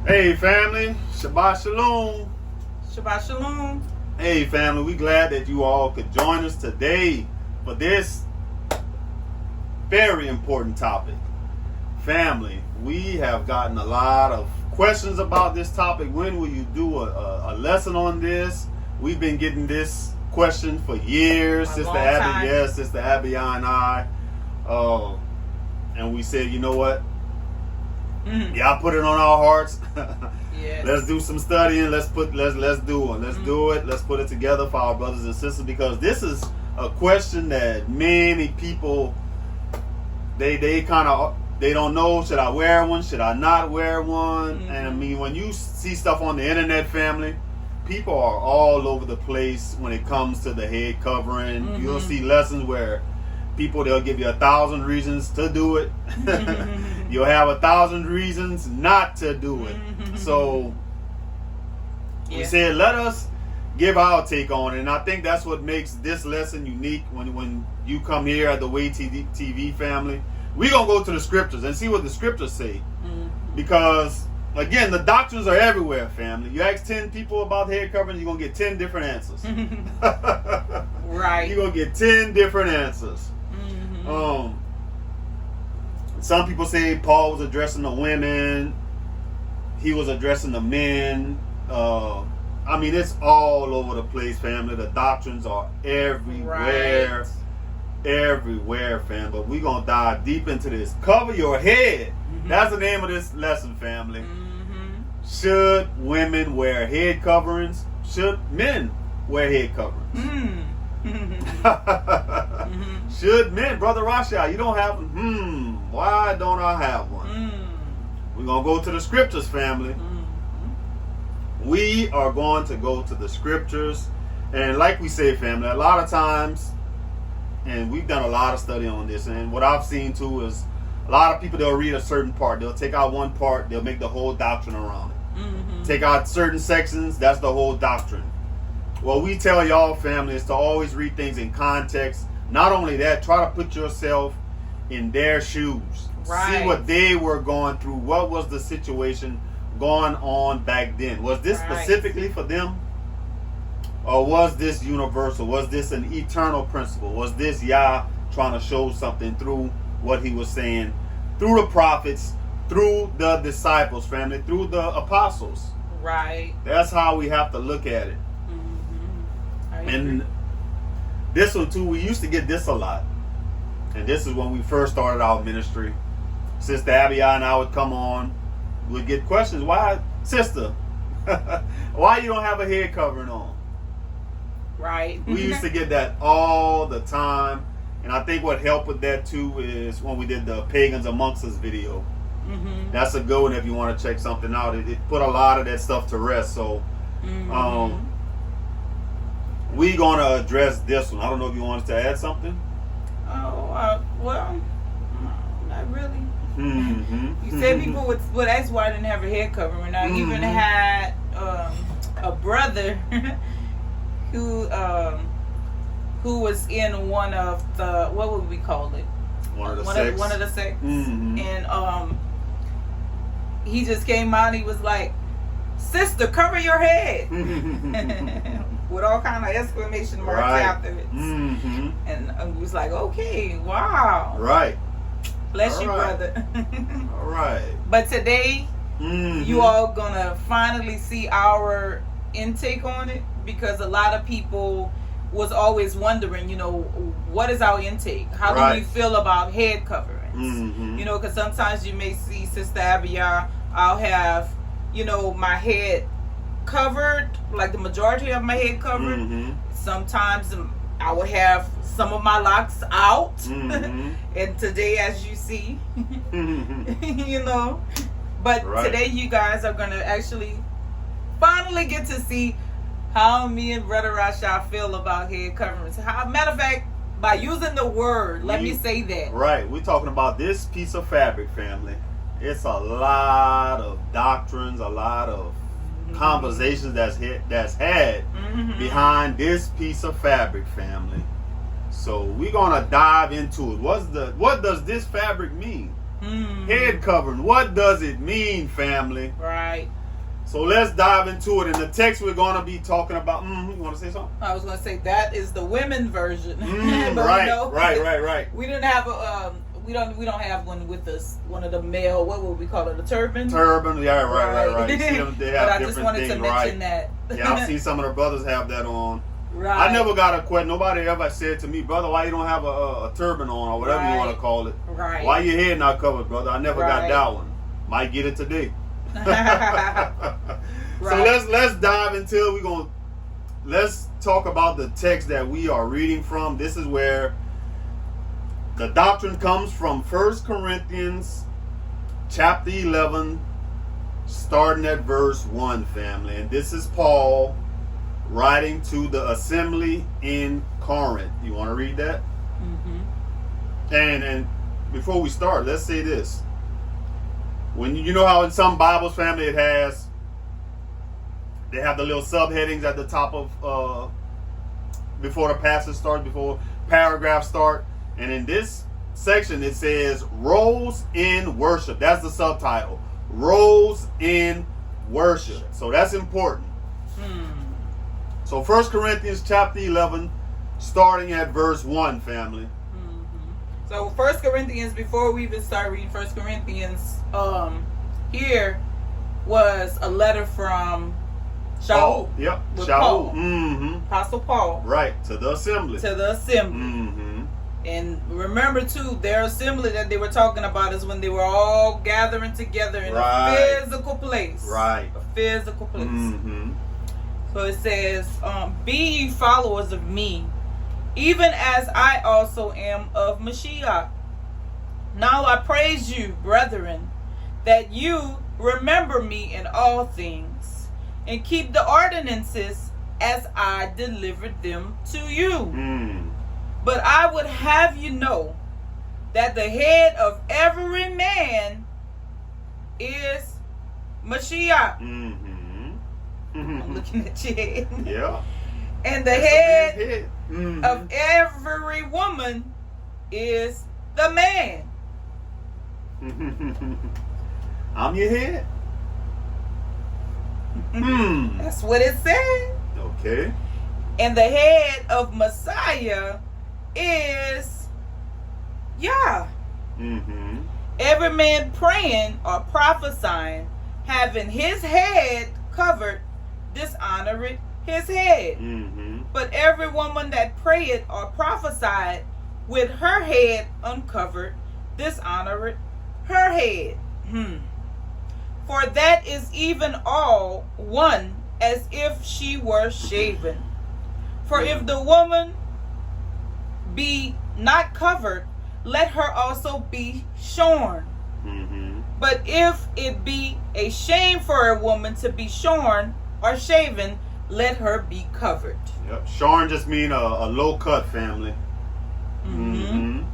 Hey family, Shabbat Shalom. Shabbat Shalom. Hey family, we glad that you all could join us today for this very important topic. Family, we have gotten a lot of questions about this topic. When will you do a lesson on this? We've been getting this question for years, Sister Abby, yes, Sister Abby and I. And we said, you know what? Y'all put it on our hearts. Yes. Let's do some studying. Let's do it. Let's put it together for our brothers and sisters, because this is a question that many people they don't know. Should I wear one? Should I not wear one? And I mean, when you see stuff on the internet, family, people are all over the place when it comes to the head covering. You'll see lessons where they'll give you 1,000 reasons to do it. You'll have 1,000 reasons not to do it. So we said, let us give our take on it. And I think that's what makes this lesson unique when you come here at the Way TV family. We're going to go to the scriptures and see what the scriptures say. Because, again, the doctrines are everywhere, family. You ask 10 people about head coverings, you're going to get 10 different answers. Right. You're going to get 10 different answers. Some people say Paul was addressing the women. He was addressing the men. I mean, it's all over the place, family. The doctrines are everywhere. Right. Everywhere, fam. But we're going to dive deep into this. Cover your head. That's the name of this lesson, family. Should women wear head coverings? Should men wear head coverings? Should men, Brother Rasha, you don't have why don't I have one? We're going to go to the scriptures, family. We are going to go to the scriptures. And like we say, family, a lot of times, and we've done a lot of study on this, and what I've seen too is a lot of people, they'll read a certain part. They'll take out one part, they'll make the whole doctrine around it. Take out certain sections, that's the whole doctrine. Well, we tell y'all, family, is to always read things in context. Not only that, try to put yourself in their shoes. Right. See what they were going through. What was the situation going on back then? Was this specifically for them? Or was this universal? Was this an eternal principle? Was this Yah trying to show something through what he was saying? Through the prophets, through the disciples, family, through the apostles. Right. That's how we have to look at it. And this one too, we used to get this a lot. And this is when we first started our ministry. Sister Abby and I would come on. We'd get questions. Why, sister? Why you don't have a head covering on? Right. We used to get that all the time. And I think what helped with that too is when we did the Pagans Amongst Us video. That's a good one if you want to check something out. It put a lot of that stuff to rest. So we're going to address this one. I don't know if you wanted to add something. Oh, well, no, not really. You said people would ask why I didn't have a head covering. I even had a brother who was in one of the, what would we call it? One of the sects. And he just came out and he was like, "Sister, cover your head." With all kind of exclamation marks after it. And I was like, okay, wow. Right. Bless you, brother. All right. But today, you all gonna finally see our intake on it, because a lot of people was always wondering, you know, what is our intake? How do we feel about head coverings? You know, because sometimes you may see Sister Abiyah, I'll have, you know, my head covered, like the majority of my head covered. Sometimes I will have some of my locks out. And today, as you see, you know, but today you guys are gonna actually finally get to see how me and Brother Rasha feel about head coverings. Matter of fact, by using the word, let me say that. Right, we're talking about this piece of fabric, family. It's a lot of doctrines, a lot of conversations that's had behind this piece of fabric, family. So we're gonna dive into it. What does this fabric mean? Head covering. What does it mean, family? Right. So let's dive into it. In the text, we're going to be talking about. You want to say something? I was going to say that is the women version. But right. We didn't have a. We don't have one with us. One of the male. What would we call it? A turban. Turban. Yeah. Right. See them, they have but I different just wanted things, to mention that. Yeah, I've seen some of the brothers have that on. Right. I never got a question. Nobody ever said to me, brother, why you don't have a turban on or whatever you want to call it? Right. Why your head not covered, brother? I never got that one. Might get it today. So let's dive into let's talk about the text that we are reading from. This is where the doctrine comes from 1 Corinthians chapter 11, starting at verse 1, family. And this is Paul writing to the assembly in Corinth. You want to read that? Mm-hmm. And before we start, let's say this. When you know how in some Bibles, family, they have the little subheadings at the top of before the passage starts, before paragraphs start. And in this section, it says roles in worship. That's the subtitle. Roles in worship. So that's important. So 1 Corinthians chapter 11, starting at verse 1, family. So 1 Corinthians, before we even start reading 1 Corinthians, here was a letter from Shaul. Yep. With Shaul. Paul. Apostle Paul. Right. To the assembly. And remember too, their assembly that they were talking about is when they were all gathering together in a physical place. Right. A physical place. So it says, be ye followers of me, even as I also am of Mashiach. Now I praise you, brethren, that you remember me in all things, and keep the ordinances as I delivered them to you. But I would have you know that the head of every man is Mashiach. I'm looking at your head. Yeah. And the head of every woman is the man. I'm your head. That's what it said. Okay. And the head of Messiah is Yah. Every man praying or prophesying, having his head covered, dishonoreth his head. But every woman that prayeth or prophesied with her head uncovered, dishonoreth her head. For that is even all one, as if she were shaven. For if the woman be not covered, let her also be shorn. But if it be a shame for a woman to be shorn or shaven, let her be covered. Yep. Shorn just mean a low cut, family. And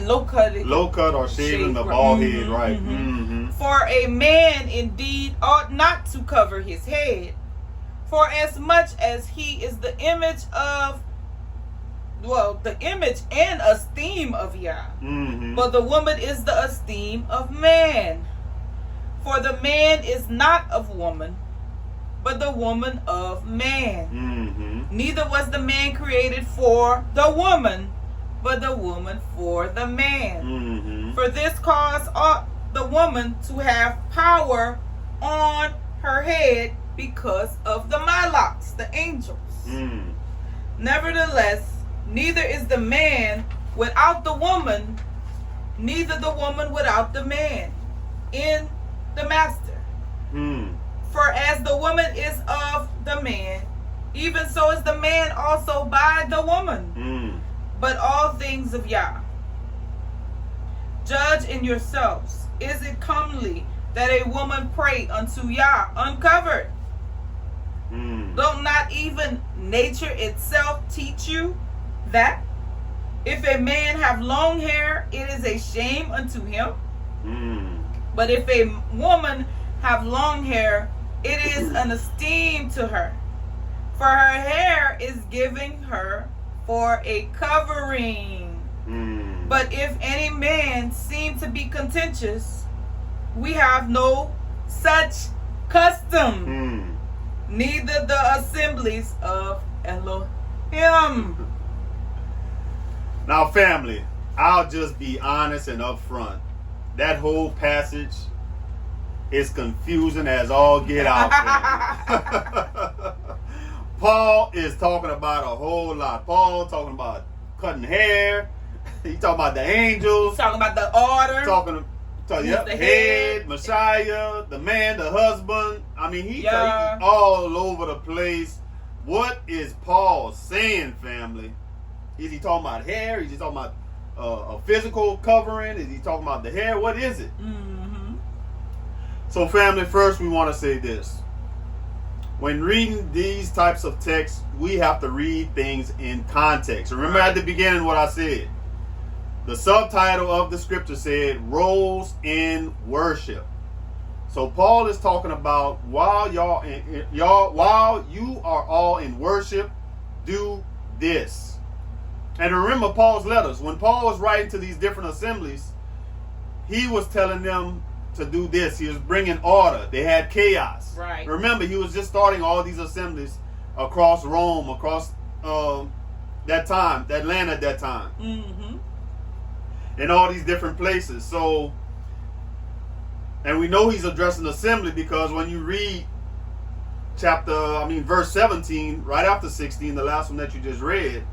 low cut or shaving the bald head, right? For a man indeed ought not to cover his head, for as much as he is the image of, the image and esteem of Yah. But the woman is the esteem of man. For the man is not of woman, but the woman of man. Neither was the man created for the woman, but the woman for the man. For this cause ought the woman to have power on her head because of the Malachs, the angels. Nevertheless, neither is the man without the woman, neither the woman without the man in the master. For as the woman is of the man, even so is the man also by the woman. But all things of Yah. Judge in yourselves, is it comely that a woman pray unto Yah uncovered? Don't not even nature itself teach you that if a man have long hair, it is a shame unto him? But if a woman have long hair, it is an esteem to her, for her hair is giving her for a covering. But if any man seem to be contentious, we have no such custom, neither the assemblies of Elohim. Now, family, I'll just be honest and upfront. That whole passage is confusing as all get out. Paul is talking about a whole lot. Paul talking about cutting hair. He talking about the angels. He's talking about the order. Talking the head, Messiah, the man, the husband. I mean, he's all over the place. What is Paul saying, family? Is he talking about hair? Is he talking about a physical covering? Is he talking about the hair? What is it? So, family, first we want to say this. When reading these types of texts, we have to read things in context. Remember at the beginning what I said. The subtitle of the scripture said, roles in worship. So Paul is talking about while you are all in worship, do this. And remember Paul's letters. When Paul was writing to these different assemblies, he was telling them to do this. He was bringing order. They had chaos. Right. Remember, he was just starting all these assemblies across Rome, across that land at that time. In all these different places. So, and we know he's addressing assembly because when you read verse 17, right after 16, the last one that you just read,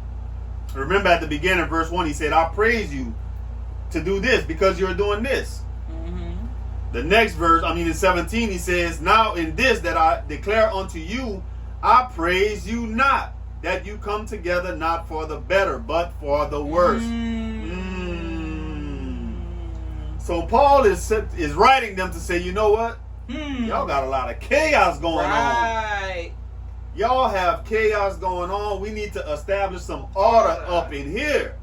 remember at the beginning, verse 1, he said, I praise you to do this because you're doing this. The next verse, in 17, he says, now in this that I declare unto you, I praise you not, that you come together not for the better, but for the worse. So Paul is writing them to say, you know what? Y'all got a lot of chaos going on. Y'all have chaos going on. We need to establish some order up in here.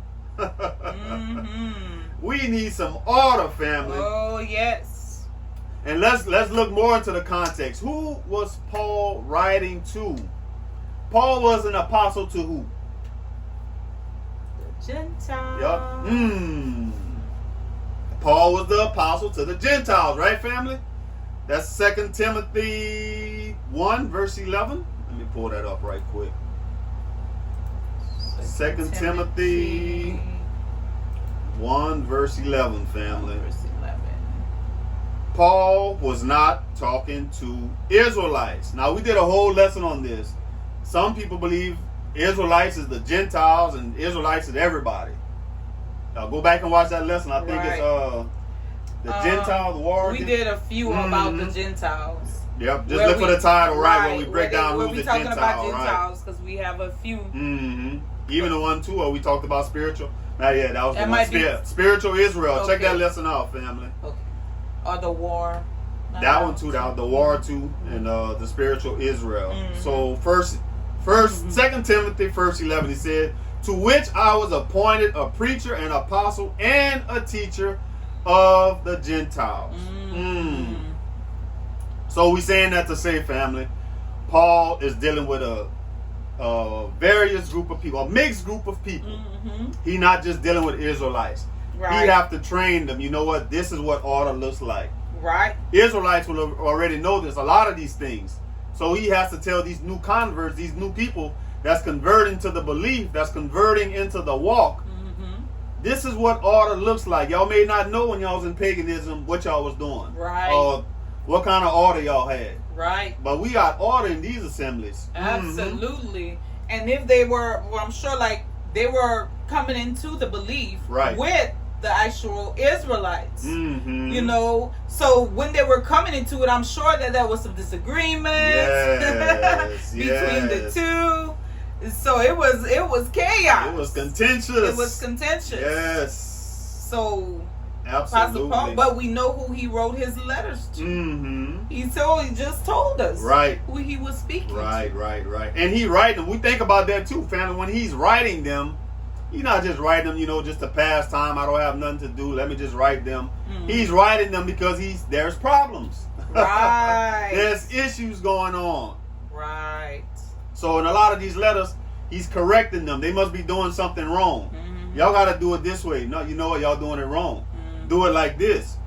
We need some order, family. Oh, yes. And let's look more into the context. Who was Paul writing to? Paul was an apostle to who? The Gentiles. Yup. Paul was the apostle to the Gentiles, right, family? That's 2 Timothy 1, verse 11. Let me pull that up right quick. 2 Timothy 1, verse 11, family. Paul was not talking to Israelites. Now, we did a whole lesson on this. Some people believe Israelites is the Gentiles and Israelites is everybody. Now, go back and watch that lesson. I think it's the Gentile, the war. We did a few about the Gentiles. Yep, just look for the title, right, when we break down who's the Gentile. We're talking about Gentiles because we have a few. Even the one, too, we talked about spiritual. That was the one. Spiritual Israel. Okay. Check that lesson out, family. Okay. Or the war. That one, too. The war, too, and the spiritual Israel. So, first, 2 Timothy, verse 11, he said, to which I was appointed a preacher, an apostle, and a teacher of the Gentiles. So we saying that to say, family, Paul is dealing with a various group of people, a mixed group of people. He not just dealing with Israelites. He have to train them. You know what? This is what order looks like. Right. Israelites will already know this, a lot of these things. So he has to tell these new converts, these new people that's converting to the belief, that's converting into the walk. This is what order looks like. Y'all may not know when y'all was in paganism what y'all was doing. Right. Or what kind of order y'all had. Right. But we got order in these assemblies. Absolutely. And if they were, I'm sure they were coming into the belief with the actual Israelites. You know, so when they were coming into it, I'm sure that there was some disagreements between the two. So it was chaos. It was contentious. Yes. So absolutely. Paul, but we know who he wrote his letters to. He just told us who he was speaking to. And he writing them. We think about that too, family. When he's writing them, he's not just writing them, just to pass time. I don't have nothing to do. Let me just write them. He's writing them because there's problems. There's issues going on. Right. So in a lot of these letters, he's correcting them. They must be doing something wrong. Y'all got to do it this way. No, you know what? Y'all doing it wrong. Do it like this.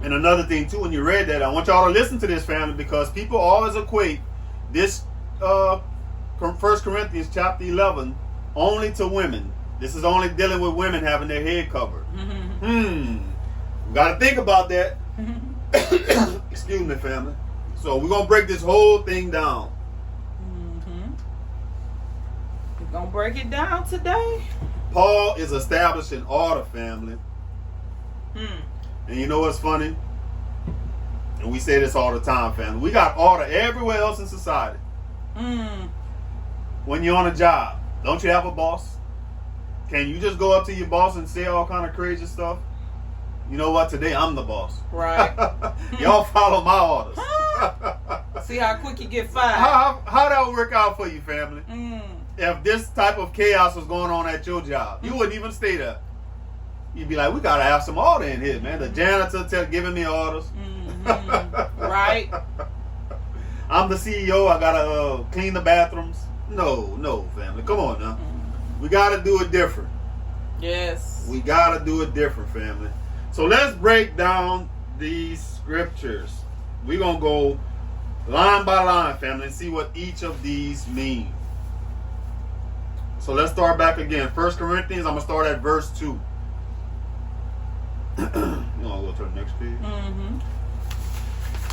And another thing, too, when you read that, I want y'all to listen to this, family, because people always equate this 1 Corinthians chapter 11 only to women. This is only dealing with women having their head covered. We got to think about that. Excuse me, family. So we're going to break this whole thing down. We're going to break it down today. Paul is establishing order, family. And you know what's funny? And we say this all the time, family. We got order everywhere else in society. When you're on a job, don't you have a boss? Can you just go up to your boss and say all kind of crazy stuff? You know what? Today I'm the boss. Right. Y'all follow my orders. See how quick you get fired. How that work out for you, family? If this type of chaos was going on at your job, you wouldn't even stay there. You'd be like, we gotta have some order in here, man. The janitor giving me orders. Right. I'm the CEO. I gotta clean the bathrooms. No, family. Come on now. We gotta do it different. Yes. We gotta do it different, family. So let's break down these scriptures. We're gonna go line by line, family, and see what each of these mean. So let's start back again. 1 Corinthians, I'm gonna start at verse 2. You want to go to the next page?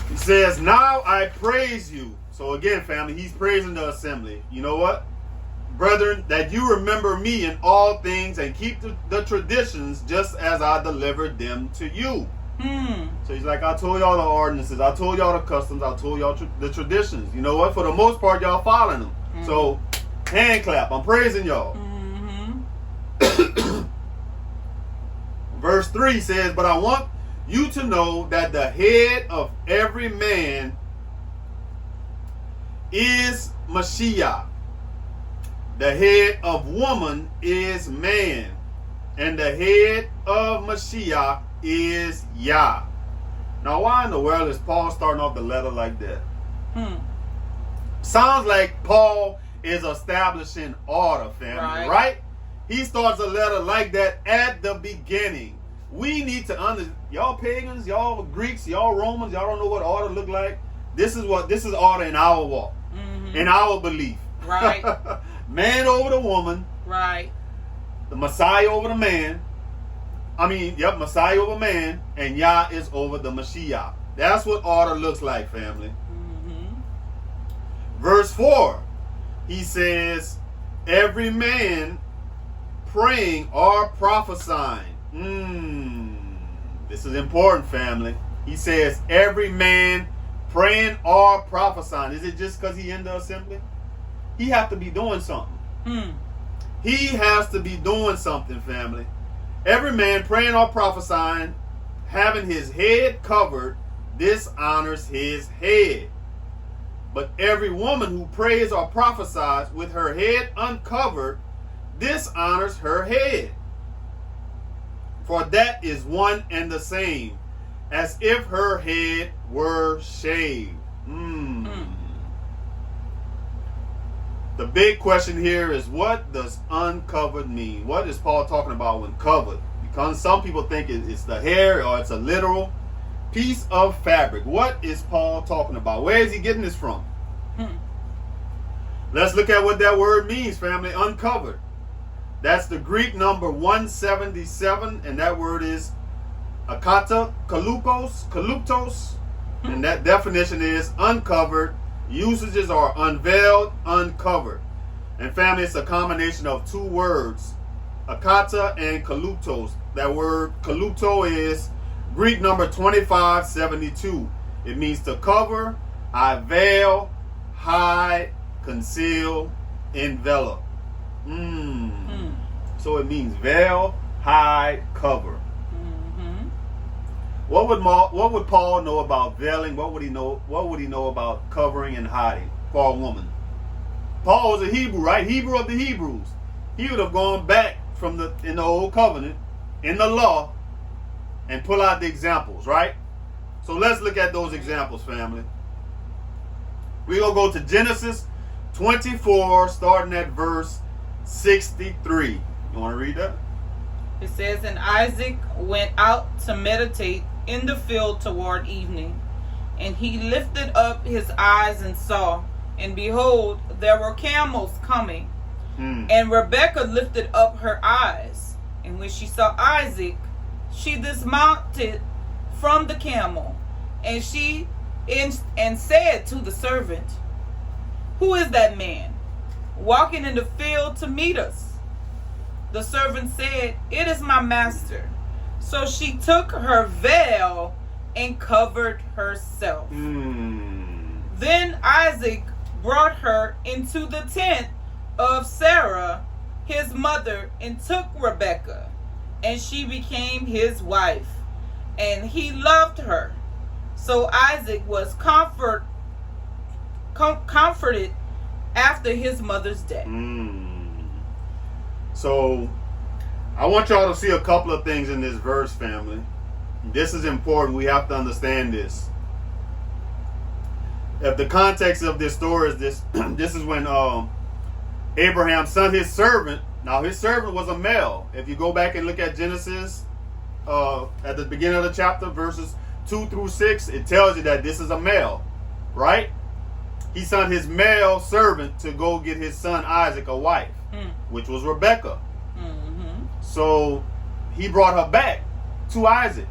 He says, now I praise you. So again, family, he's praising the assembly. You know what? Brethren, that you remember me in all things and keep the traditions just as I delivered them to you. So he's like, I told y'all the ordinances. I told y'all the customs. I told y'all the traditions. You know what? For the most part, y'all following them. So hand clap. I'm praising y'all. Verse 3 says, but I want you to know that the head of every man is Mashiach. The head of woman is man. And the head of Mashiach is Yah. Now, why in the world is Paul starting off the letter like that? Sounds like Paul is establishing order, family, right? He starts a letter like that at the beginning. We need to understand, y'all pagans, y'all Greeks, y'all Romans, y'all don't know what order look like. This is order in our walk, in our belief. Right. Man over the woman. Right. The Messiah over the man. Messiah over man, and Yah is over the Mashiach. That's what order looks like, family. Verse 4, he says, every man praying or prophesying. This is important, family. He says, every man praying or prophesying. Is it just because he in the assembly? He have to be doing something. He has to be doing something, family. Every man praying or prophesying, having his head covered, this honors his head. But every woman who prays or prophesies with her head uncovered, this honors her head. For that is one and the same, as if her head were shaved. The big question here is, what does uncovered mean? What is Paul talking about when covered? Because some people think it's the hair or it's a literal piece of fabric. What is Paul talking about? Where is he getting this from? Let's look at what that word means, family. Uncovered. That's the Greek number 177, and that word is akata kaluptos, and that definition is uncovered. Usages are unveiled, uncovered. And family, it's a combination of two words, akata and kaluptos. That word kalupto is Greek number 2572. It means to cover, veil, hide, conceal, envelop. So it means veil, hide, cover. What would Paul know about veiling? What would he know about covering and hiding for a woman? Paul was a Hebrew, right? Hebrew of the Hebrews. He would have gone back in the old covenant, in the law, and pull out the examples, right? So let's look at those examples, family. We're going to go to Genesis 24, starting at verse 63. You want to read that? It says, and Isaac went out to meditate in the field toward evening. And he lifted up his eyes and saw, and behold, there were camels coming. And Rebekah lifted up her eyes. And when she saw Isaac, she dismounted from the camel. And she said to the servant, who is that man walking in the field to meet us? The servant said, it is my master. So she took her veil and covered herself. Then Isaac brought her into the tent of Sarah, his mother, and took Rebekah, and she became his wife, and he loved her. So Isaac was comforted after his mother's death. So I want y'all to see a couple of things in this verse, family. This is important. We have to understand this. If the context of this story is this, this is when Abraham sent his servant. Now his servant was a male. If you go back and look at Genesis at the beginning of the chapter, verses 2 through 6, it tells you that this is a male, right? He sent his male servant to go get his son Isaac a wife, which was Rebekah. So he brought her back to Isaac.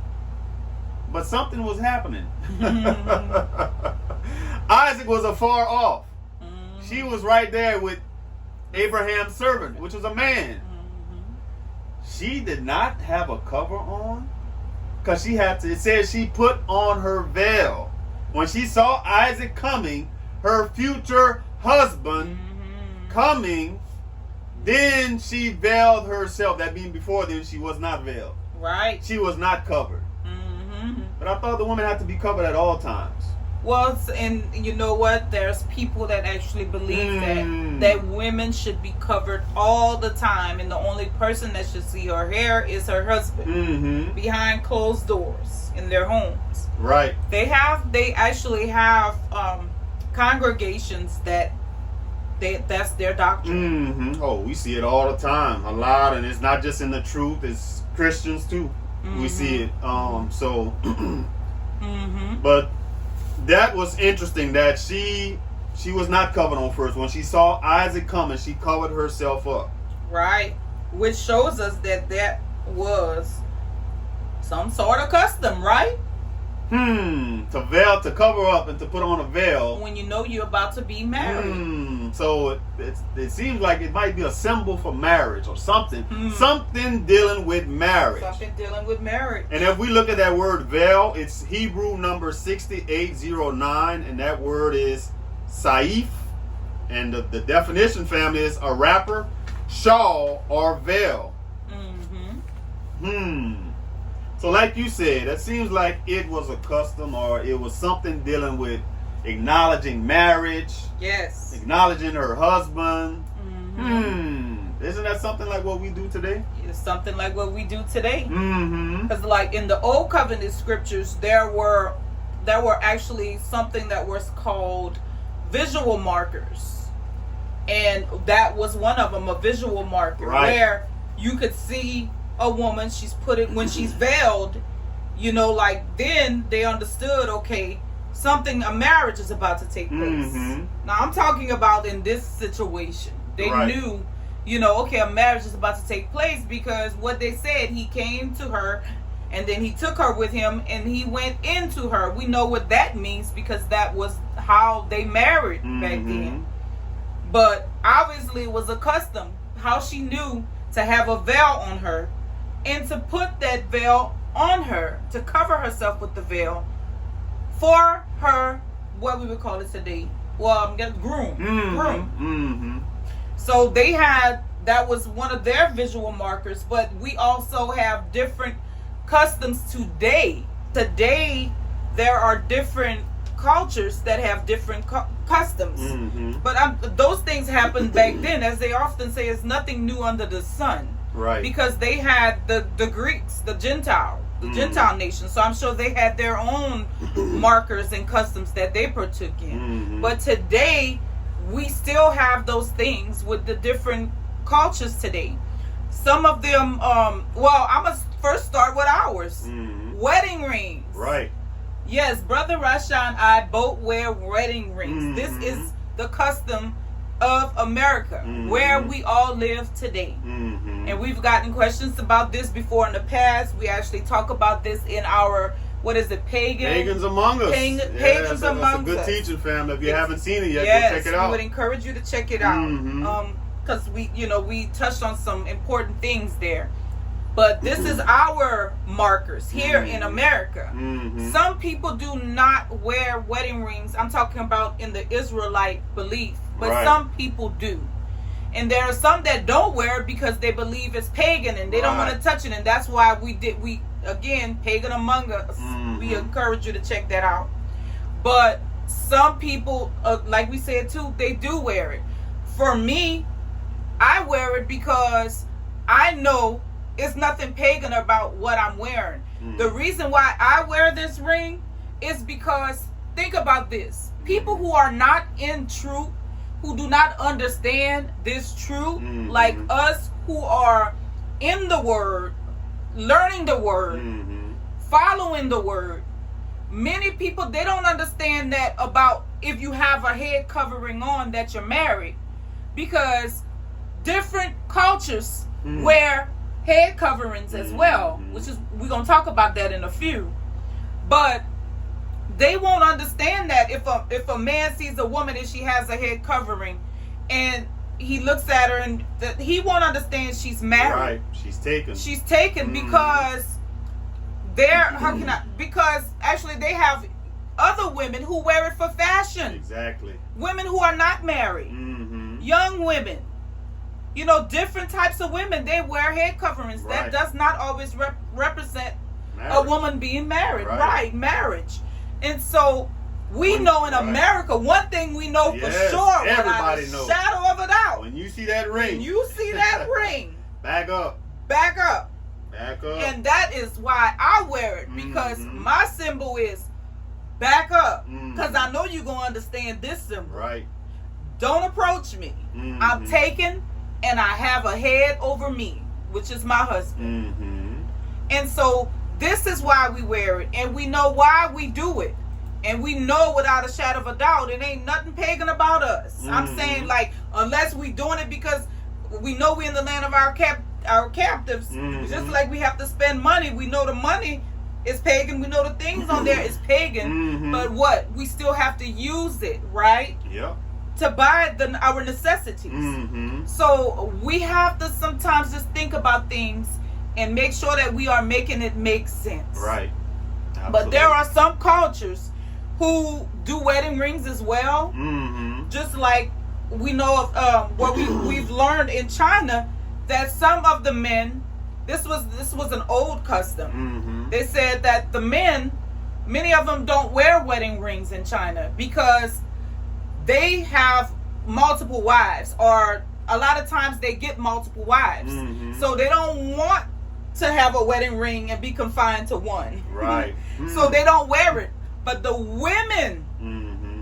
But something was happening. Isaac was afar off. She was right there with Abraham's servant, which was a man. She did not have a cover on, because she had to. It says she put on her veil. When she saw Isaac coming, her future husband coming, then she veiled herself. That being before then, she was not veiled. Right. She was not covered. But I thought the woman had to be covered at all times. Well, and you know what? There's people that actually believe that women should be covered all the time, and the only person that should see her hair is her husband behind closed doors in their homes. Right. They actually have congregations that's their doctrine. Oh, we see it all the time, a lot, and it's not just in the truth; it's Christians too. We see it. But that was interesting that she was not covered on first. When she saw Isaac coming, she covered herself up. Right, which shows us that was some sort of custom, right? To veil, to cover up, and to put on a veil when you know you're about to be married. So it seems like it might be a symbol for marriage or something. Something dealing with marriage. Something dealing with marriage. And if we look at that word veil, it's Hebrew number 6809, and that word is saif. And the definition, family, is a wrapper, shawl, or veil. So like you said, it seems like it was a custom, or it was something dealing with acknowledging marriage. Yes. Acknowledging her husband. Isn't that something like what we do today? It's something like what we do today. Because like in the Old Covenant scriptures, there were actually something that was called visual markers. And that was one of them, a visual marker. Right. Where you could see a woman, when she's veiled, like then they understood, okay, a marriage is about to take place. Now I'm talking about in this situation. They knew, okay, a marriage is about to take place, because what they said, he came to her and then he took her with him and he went into her. We know what that means, because that was how they married back then. But obviously it was a custom, how she knew to have a veil on her, and to put that veil on her, to cover herself with the veil for her, what we would call it today, groom. So that was one of their visual markers. But we also have different customs today. Today there are different cultures that have different customs. But those things happened back then. As they often say, it's nothing new under the sun. Right. Because they had the Greeks, the Gentile nation. So I'm sure they had their own markers and customs that they partook in. But today, we still have those things with the different cultures today. Some of them, well, I'm going to first start with ours. Wedding rings. Right. Yes, Brother Rasha and I both wear wedding rings. This is the custom of America, where we all live today. And we've gotten questions about this before in the past. We actually talk about this in our, what is it, Pagans Among Us. Pagans Among Us. That's a good teaching, fam. If you haven't seen it yet, yes, go check it out. We would encourage you to check it out. Because we touched on some important things there. But this is our markers here in America. Some people do not wear wedding rings. I'm talking about in the Israelite belief. But some people do. And there are some that don't wear it because they believe it's pagan and they don't want to touch it. And that's why we again, Pagan Among Us. We encourage you to check that out. But some people, like we said too, they do wear it. For me, I wear it because I know it's nothing pagan about what I'm wearing. The reason why I wear this ring is because, think about this. People who are not in truth, who do not understand this truth, like us who are in the Word, learning the Word, following the Word, many people, they don't understand that about if you have a head covering on that you're married. Because different cultures wear head coverings as well, which is, we're going to talk about that in a few. But they won't understand that if a man sees a woman and she has a head covering and he looks at her, and he won't understand she's married. Right. She's taken. She's taken because because actually they have other women who wear it for fashion. Exactly. Women who are not married. Young women. Different types of women, they wear head coverings. That does not always represent marriage. A woman being married. Right, marriage. And so we know in America, one thing we know for sure, everybody without knows. A shadow of a doubt. When you see that ring. Back up. Back up. And that is why I wear it, because my symbol is back up. Because I know you're going to understand this symbol. Right. Don't approach me. I'm taken and I have a head over me, which is my husband. And so this is why we wear it, and we know why we do it, and we know without a shadow of a doubt it ain't nothing pagan about us. I'm saying, like, unless we doing it because we know we're in the land of our captives, just like we have to spend money. We know the money is pagan, we know the things on there is pagan, but what, we still have to use it, right? Yep. To buy our necessities. So we have to sometimes just think about things and make sure that we are making it make sense. Right. Absolutely. But there are some cultures who do wedding rings as well. Just like we know of what we've learned in China, that some of the men, this was an old custom. They said that the men, many of them don't wear wedding rings in China because they have multiple wives, or a lot of times they get multiple wives. So they don't want to have a wedding ring and be confined to one. Right. So they don't wear it. But the women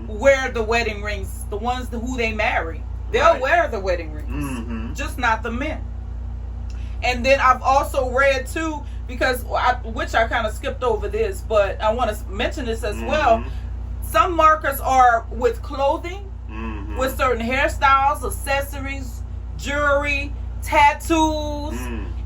wear the wedding rings, the ones who they marry. They'll wear the wedding rings, just not the men. And then I've also read too, because which I kind of skipped over this, but I want to mention this as well. Some markers are with clothing, with certain hairstyles, accessories, jewelry, tattoos,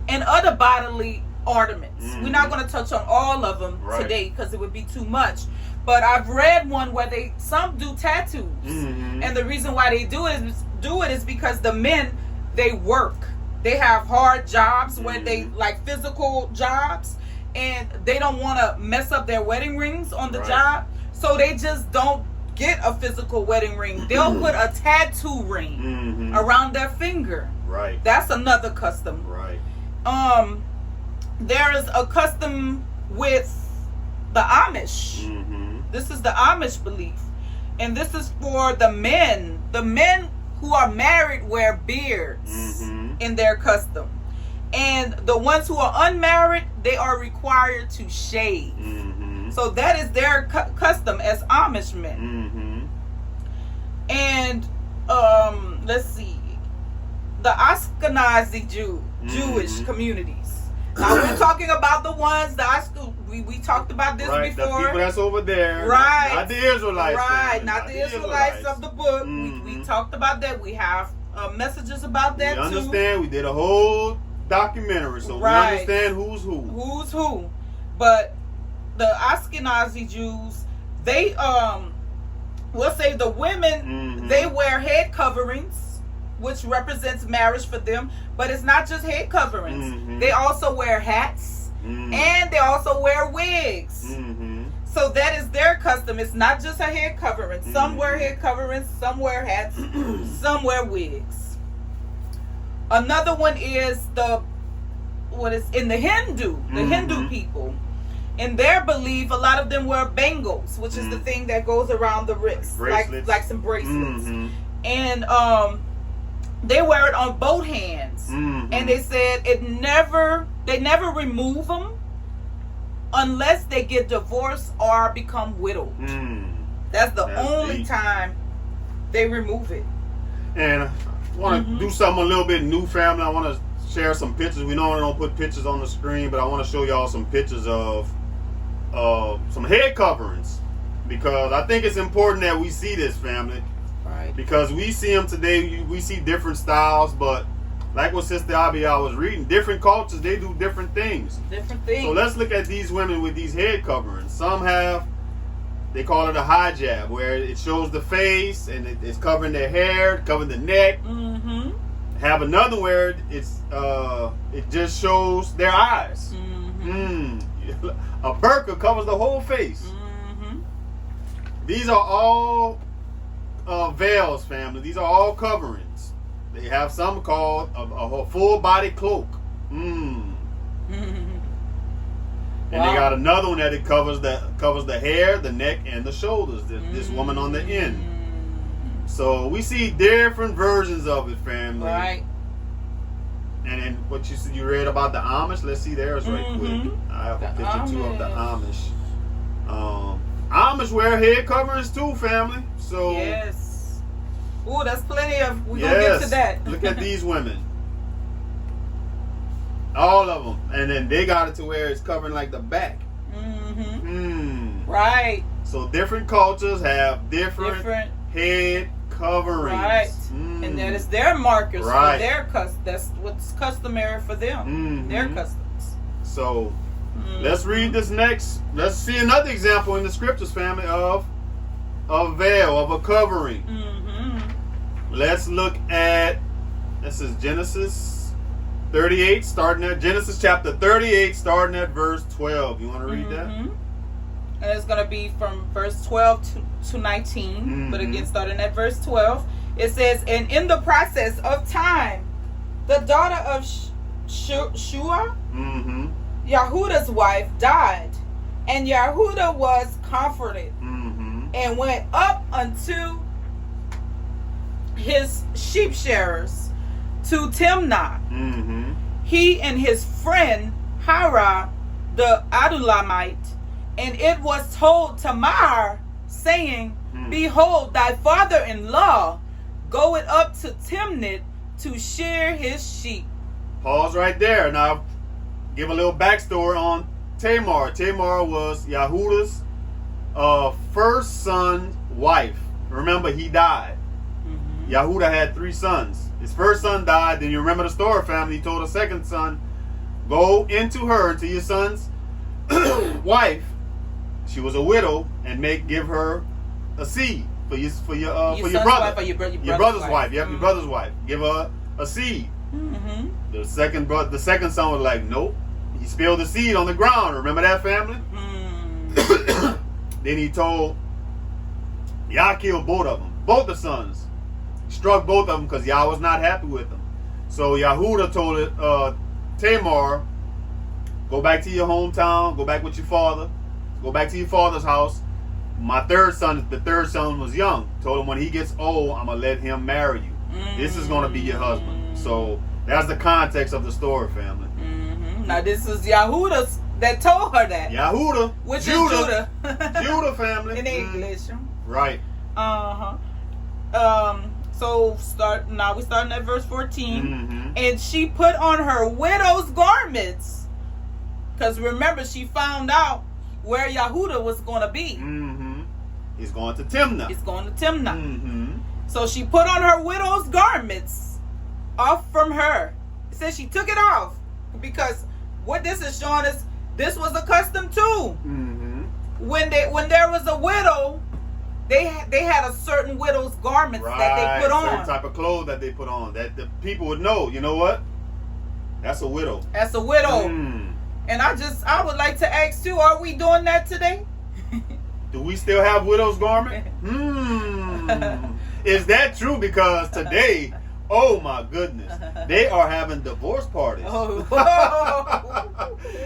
and other bodily ornaments. We're not going to touch on all of them today because it would be too much. But I've read one where some do tattoos, and the reason why they do it is because the men, they work. They have hard jobs where they like physical jobs, and they don't want to mess up their wedding rings on the job. So they just don't get a physical wedding ring. They'll put a tattoo ring around their finger. Right. That's another custom. Right. There is a custom with the Amish. This is the Amish belief. And this is for the men. The men who are married wear beards in their custom. And the ones who are unmarried, they are required to shave. So that is their custom as Amish men. And let's see. the Ashkenazi Jewish communities. Now we're talking about the ones that we talked about this right, before. The people that's over there. Right. Not the Israelites. Right. Not the Israelites of the book. Mm-hmm. We talked about that. We have messages about that we too. Understand. We did a whole documentary, so we understand who's who. Who's who. But the Ashkenazi Jews, they we'll say the women, they wear head coverings, which represents marriage for them. But it's not just head coverings. They also wear hats, and they also wear wigs. So that is their custom. It's not just a head covering. Some wear head coverings, some wear hats, some wear wigs. Another one is in the Hindu people. In their belief, a lot of them wear bangles, which is the thing that goes around the wrist, like some bracelets. And they wear it on both hands. And they said they never remove them unless they get divorced or become widowed. That's the only time they remove it. And I want to do something a little bit new, family. I want to share some pictures. We normally don't put pictures on the screen, but I want to show y'all some pictures of some head coverings, because I think it's important that we see this, family. Right. Because we see them today, we see different styles, but like what Sister Abia was reading, different cultures, they do different things. So let's look at these women with these head coverings. Some have, they call it a hijab, where it shows the face and it's covering their hair, covering the neck. Have another where it just shows their eyes. A burqa covers the whole face. These are all veils, family. These are all coverings. They have some called a full body cloak. And they got another one that it covers the hair, the neck, and the shoulders. This woman on the end. So we see different versions of it, family. Right. And then what you read about the Amish, let's see theirs right quick. I have a picture too of the Amish. Amish wear head coverings too, family. So yes. Ooh, that's plenty of. We're gonna get to that. Look at these women. All of them. And then they got it to where it's covering like the back. Right. So different cultures have different head coverings. Right. And that is their markers right. for their that's what's customary for them. Their customs. So let's read this next. Let's see another example in the scriptures, family, of a veil, of a covering. Let's look at, this is Genesis 38, starting at Genesis chapter 38, starting at verse 12. You want to read that? And it's going to be from verse 12 to 19. But again, starting at verse 12, it says, and in the process of time, the daughter of Shua, Yahuda's wife, died. And Yahudah was comforted and went up unto his sheep shearers to Timnah. He and his friend Hira the Adulamite. And it was told Tamar, saying, behold, thy father-in-law goeth up to Timnah to shear his sheep. Pause right there. Now, give a little backstory on Tamar. Tamar was Yahudah's first son's wife. Remember, he died. Yahudah had 3 sons. His first son died. Then you remember the story, family. He told the second son, go into your son's wife. She was a widow, and give her a seed for your brother. Wife, your brother's wife. Your brother's wife. Give her a seed. The second son was like, nope. He spilled the seed on the ground. Remember that, family? Then he told Yah killed both of them, both the sons. Struck both of them because Yah was not happy with them. So Yahudah told Tamar, go back to your hometown, go back with your father, go back to your father's house. The third son was young. Told him when he gets old, I'm going to let him marry you. This is going to be your husband. So that's the context of the story, family. Now this is Yahudah that told her that. Yahudah. Which Judah. Judah family. In English. Right. So So now we're starting at verse 14. Mm-hmm. And she put on her widow's garments. Because remember, she found out where Yahuwah was going to be. Mm-hmm. He's going to Timnah. He's going to Timnah. Mm-hmm. So she put on her widow's garments off from her. It says she took it off. Because what this is showing us, this was a custom too. Mm-hmm. When there was a widow, they had a certain widow's garments that they put on. Certain type of clothes that they put on. That the people would know, you know what? That's a widow. That's a widow. Mm. And I would like to ask too, are we doing that today? Do we still have widow's garment? Is that true? Because today, oh my goodness, they are having divorce parties. Oh.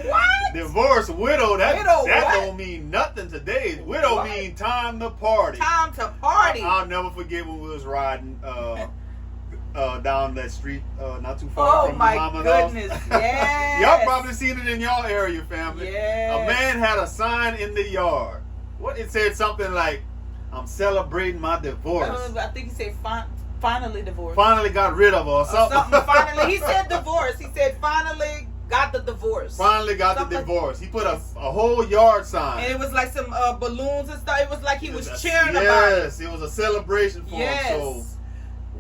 What? Divorce, widow, that Widow, don't mean nothing today. Widow mean time to party. Time to party. I'll never forget when we was riding down that street not too far from my mama's house. Goodness, yes. Y'all probably seen it in y'all area, family. Yes. A man had a sign in the yard. What it said something like, "I'm celebrating my divorce." I think he said finally divorced. Finally got rid of her or something. Finally, he said divorce. He said finally got the divorce. Finally got the divorce. He put a whole yard sign. And it was like some balloons and stuff. It was like he was cheering about it. Yes, it was a celebration for him. So,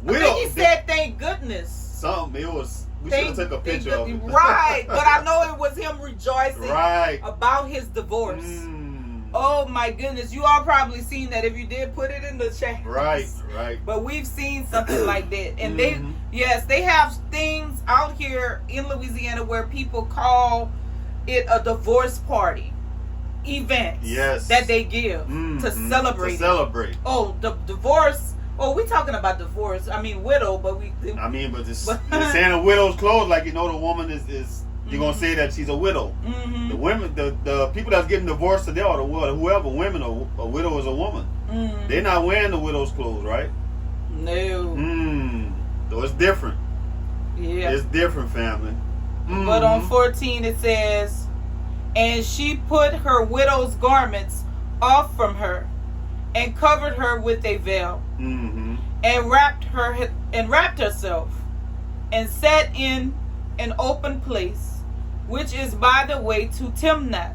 I think he said thank goodness. Something. It was. We should have took a picture of it. Right, but I know it was him rejoicing about his divorce. Oh my goodness, you all probably seen that. If you did, put it in the chat. Right. But we've seen something like that. And they have things out here in Louisiana where people call it a divorce party event. Yes. That they give to celebrate. To celebrate. Oh, the divorce. Oh, we're talking about divorce. I mean, widow, but they're saying a widow's clothes, like, the woman is you're gonna say that she's a widow. Mm-hmm. The women, the people that's getting divorced today, or whoever women, a widow is a woman. Mm-hmm. They're not wearing the widow's clothes, right? No. So it's different. Yeah. It's different, family. But on 14 it says, and she put her widow's garments off from her, and covered her with a veil, and wrapped herself, and sat in an open place, which is by the way to Timnah.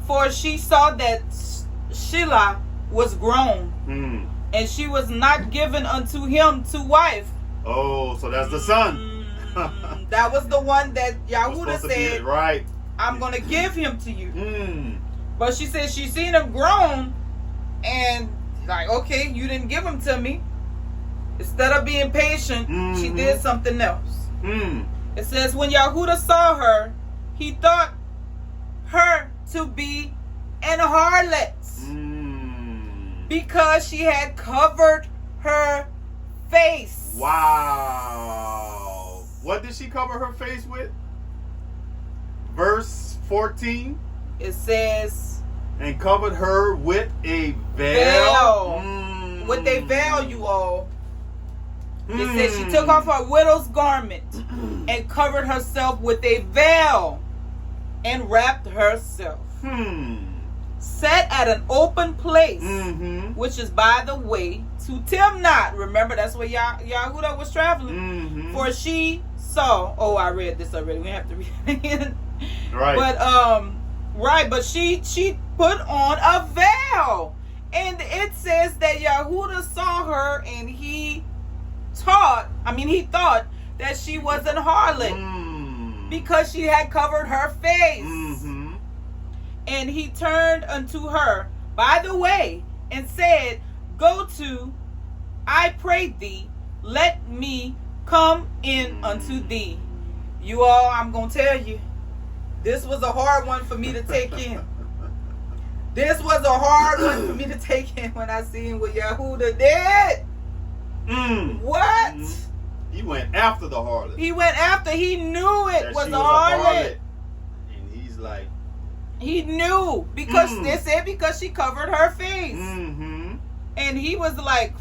For she saw that Shelah was grown, and she was not given unto him to wife. Oh, so that's the son. That was the one that Yahuwah said, right, I'm going to give him to you. But she said she seen him grown, and like, okay, you didn't give him to me. Instead of being patient, she did something else. It says, when Yahuwah saw her, he thought her to be an harlot, because she had covered her face. Wow. What did she cover her face with? Verse 14. It says, and covered her with a veil. With a veil, you all. It says she took off her widow's garment and covered herself with a veil and wrapped herself. Sat at an open place, which is by the way to Timnah. Remember, that's where Yahuwah was traveling. For she saw. Oh, I read this already. We have to read it again. Right. But but she put on a veil, and it says that Yahuwah saw her, and he thought that she was an harlot because she had covered her face. And he turned unto her by the way and said, go to, I pray thee, let me come in unto thee. You all, I'm going to tell you, this was a hard one for me to take in. This was a hard one for me to take in when I seen what Yahuwah did. What? He went after the harlot. He went after. He knew it was a harlot. And he's like, he knew because they said because she covered her face. And he was like,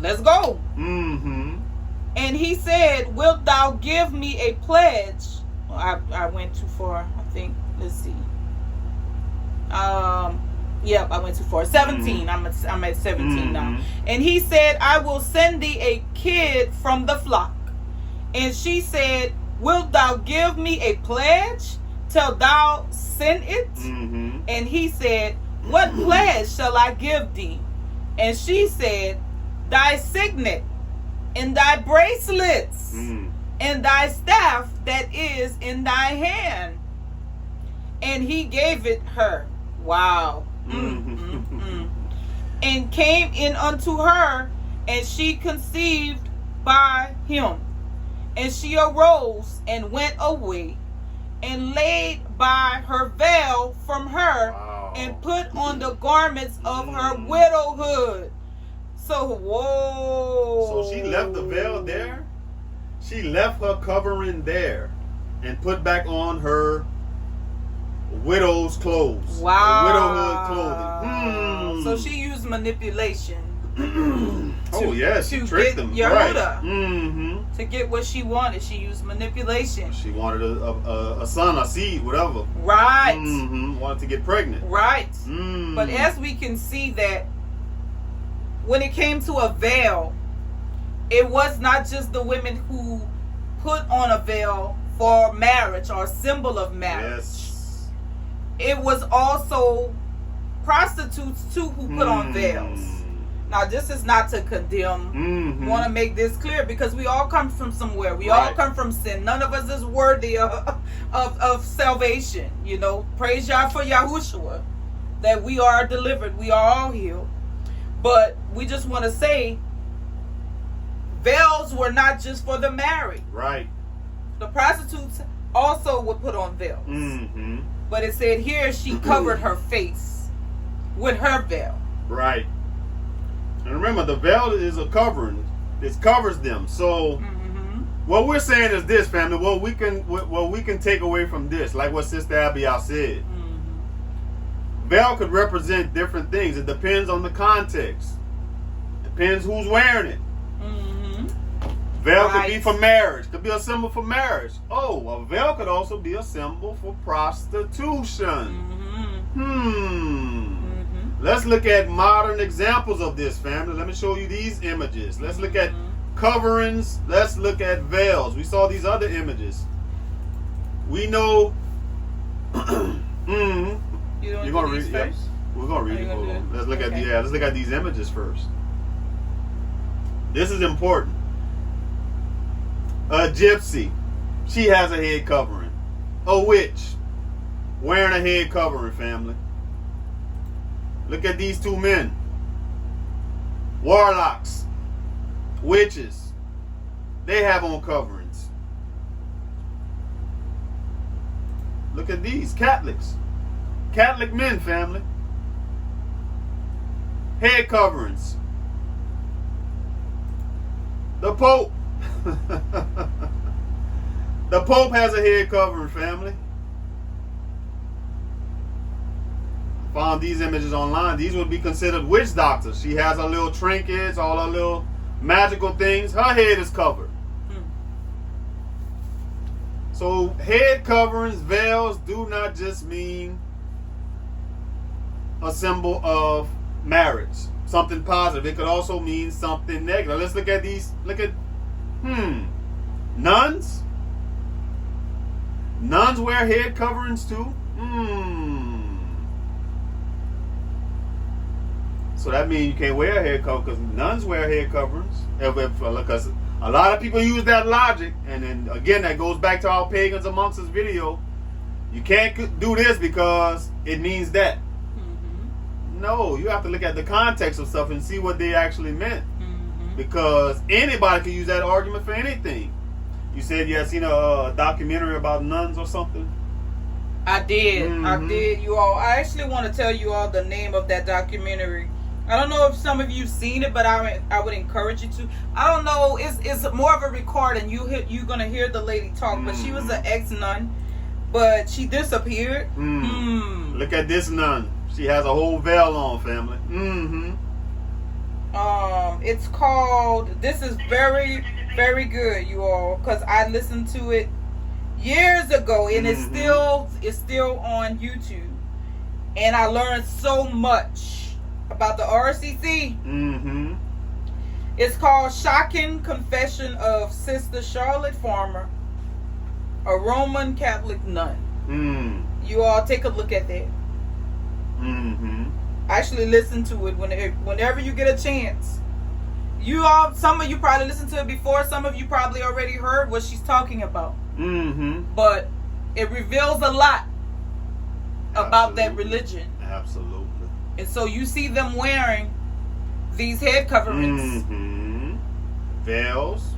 let's go. And he said, wilt thou give me a pledge? I went too far, I think. Let's see. Yep, I went too far. 17. I'm at 17 now. Mm-hmm. And he said, I will send thee a kid from the flock. And she said, wilt thou give me a pledge till thou send it? Mm-hmm. And he said, what pledge shall I give thee? And she said, thy signet and thy bracelets and thy staff that is in thy hand. And he gave it her. Wow. And came in unto her, and she conceived by him. And she arose and went away, and laid by her veil from her, and put on the garments of her widowhood. So, whoa. So she left the veil there. She left her covering there, and put back on her widow's clothes. Wow. Widowhood clothing. So she used manipulation. Oh yes, she tricked them. Yahuwah. Right. To get what she wanted, she used manipulation. She wanted a son, a seed, whatever. Right. Wanted to get pregnant. Right. But as we can see that when it came to a veil, it was not just the women who put on a veil for marriage or symbol of marriage. Yes. It was also prostitutes too who put on veils. Now, this is not to condemn. Want to make this clear because we all come from somewhere. We all come from sin. None of us is worthy of salvation. You know, praise Yah for Yahushua that we are delivered. We are all healed. But we just want to say veils were not just for the married. Right. The prostitutes also would put on veils. But it said here she covered her face with her veil. Right. And remember, the veil is a covering. It covers them. So what we're saying is this, family. What we can take away from this, like what Sister Abigail said. Veil could represent different things. It depends on the context. Depends who's wearing it. Veil could be for marriage. Could be a symbol for marriage. Oh, a veil could also be a symbol for prostitution. Let's look at modern examples of this, family. Let me show you these images. Let's look at coverings. Let's look at veils. We saw these other images. We know. You're gonna read it first? We're gonna read it. Hold on. Let's look at let's look at these images first. This is important. A gypsy, she has a head covering. A witch, wearing a head covering, family. Look at these two men. Warlocks, witches, they have on coverings. Look at these Catholics. Catholic men, family. Head coverings. The Pope. The Pope has a head covering, family. Found these images online. These would be considered witch doctors. She has her little trinkets, all her little magical things. Her head is covered. So head coverings, veils do not just mean a symbol of marriage, something positive. It could also mean something negative. Let's look at these. Look at nuns. Nuns wear head coverings too. So that means you can't wear a head cover because nuns wear head coverings. Because a lot of people use that logic, and then again that goes back to our pagans amongst us video. You can't do this because it means that. No, you have to look at the context of stuff and see what they actually meant. Because anybody can use that argument for anything. You said you had seen a documentary about nuns or something? I did. I did, you all. I actually want to tell you all the name of that documentary. I don't know if some of you've seen it, but I would encourage you to. I don't know. It's more of a recording. You're going to hear the lady talk, but she was an ex-nun, but she disappeared. Look at this nun. She has a whole veil on, family. It's called, this is very, very good, you all, because I listened to it years ago, and it's still on YouTube. And I learned so much about the RCC. Mm-hmm. It's called Shocking Confession of Sister Charlotte Farmer, a Roman Catholic nun. You all take a look at that. Actually listen to it whenever you get a chance. You all, some of you probably listened to it before. Some of you probably already heard what she's talking about. But it reveals a lot about that religion. Absolutely. And so you see them wearing these head coverings. Veils.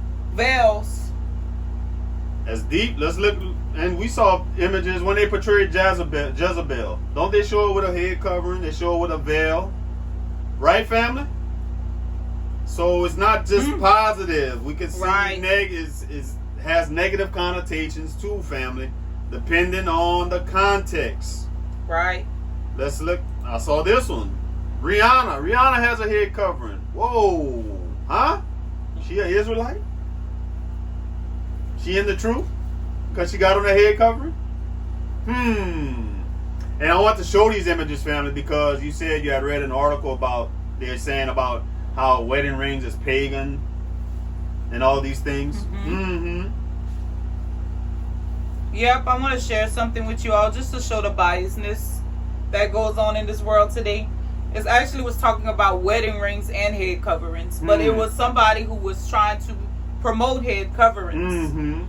That's deep. Let's look. And we saw images when they portrayed Jezebel. Don't they show her with a head covering? They show her with a veil. Right, family? So it's not just positive. We can see has negative connotations too, family, depending on the context. Right. Let's look. I saw this one. Rihanna has a head covering. Whoa. Huh? She an Israelite? She in the truth? Because she got on a head covering? And I want to show these images, family, because you said you had read an article about, they're saying about how wedding rings is pagan and all these things. Yep, I want to share something with you all just to show the biasness that goes on in this world today. It actually was talking about wedding rings and head coverings, but it was somebody who was trying to promote head coverings.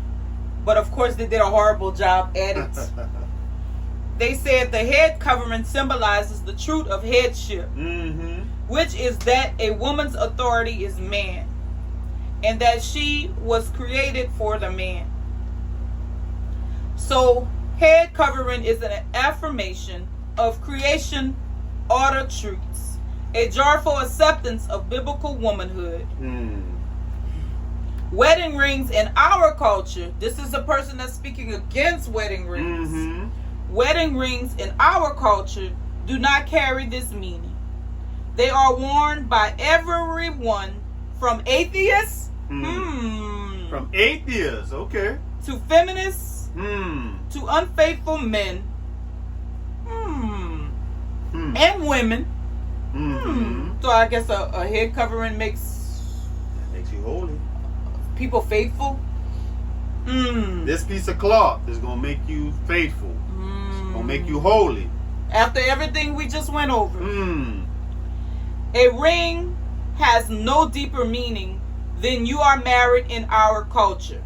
But of course they did a horrible job at it. They said the head covering symbolizes the truth of headship, which is that a woman's authority is man, and that she was created for the man. So head covering is an affirmation of creation order truths, a joyful acceptance of biblical womanhood. Wedding rings in our culture, this is a person that's speaking against wedding rings. Wedding rings in our culture do not carry this meaning. They are worn by everyone from atheists from atheists, okay, to feminists, to unfaithful men, and women. So I guess a head covering makes you holy. People faithful. This piece of cloth is going to make you faithful. It's going to make you holy. After everything we just went over. A ring has no deeper meaning than you are married in our culture.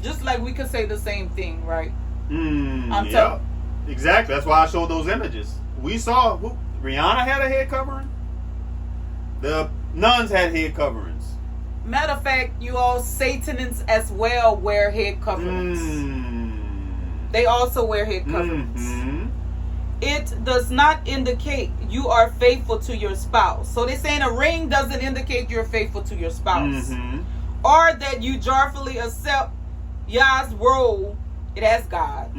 Just like we could say the same thing, right? Yeah. Exactly. That's why I showed those images. We saw Rihanna had a head covering. The nuns had head coverings. Matter of fact, you all Satanists as well wear head coverings. They also wear head coverings. It does not indicate you are faithful to your spouse. So they're saying a ring doesn't indicate you're faithful to your spouse. Or that you joyfully accept Yah's role, it has God,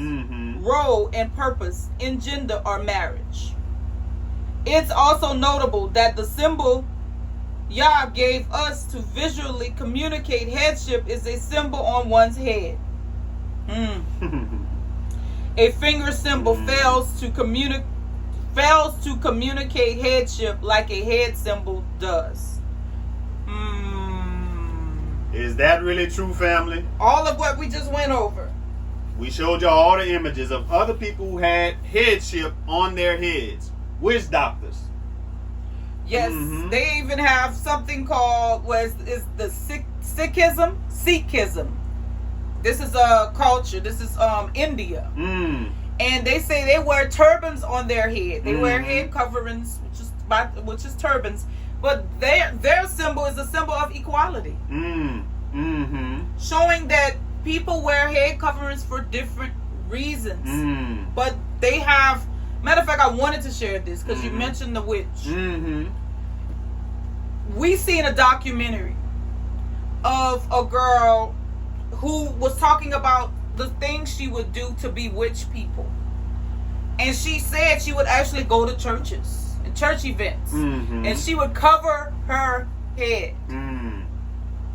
role and purpose in gender or marriage. It's also notable that the symbol Yah gave us to visually communicate headship is a symbol on one's head. A finger symbol fails to communicate headship like a head symbol does. Is that really true, family? All of what we just went over. We showed y'all all the images of other people who had headship on their heads. Witch doctors. Yes, they even have something called is the Sikhism. This is a culture. This is India, and they say they wear turbans on their head. They wear head coverings, which is turbans, but their symbol is a symbol of equality, showing that people wear head coverings for different reasons, but they have. Matter of fact, I wanted to share this because you mentioned the witch. We seen a documentary of a girl who was talking about the things she would do to bewitch people. And she said she would actually go to churches and church events. And she would cover her head.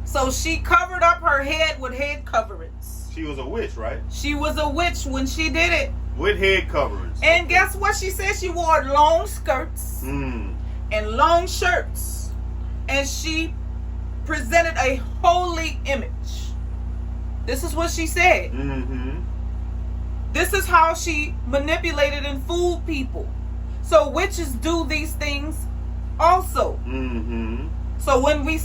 So she covered up her head with head coverings. She was a witch, right? She was a witch when she did it. With head coverings. And guess what she said? She wore long skirts and long shirts. And she presented a holy image. This is what she said. This is how she manipulated and fooled people. So witches do these things also. So when we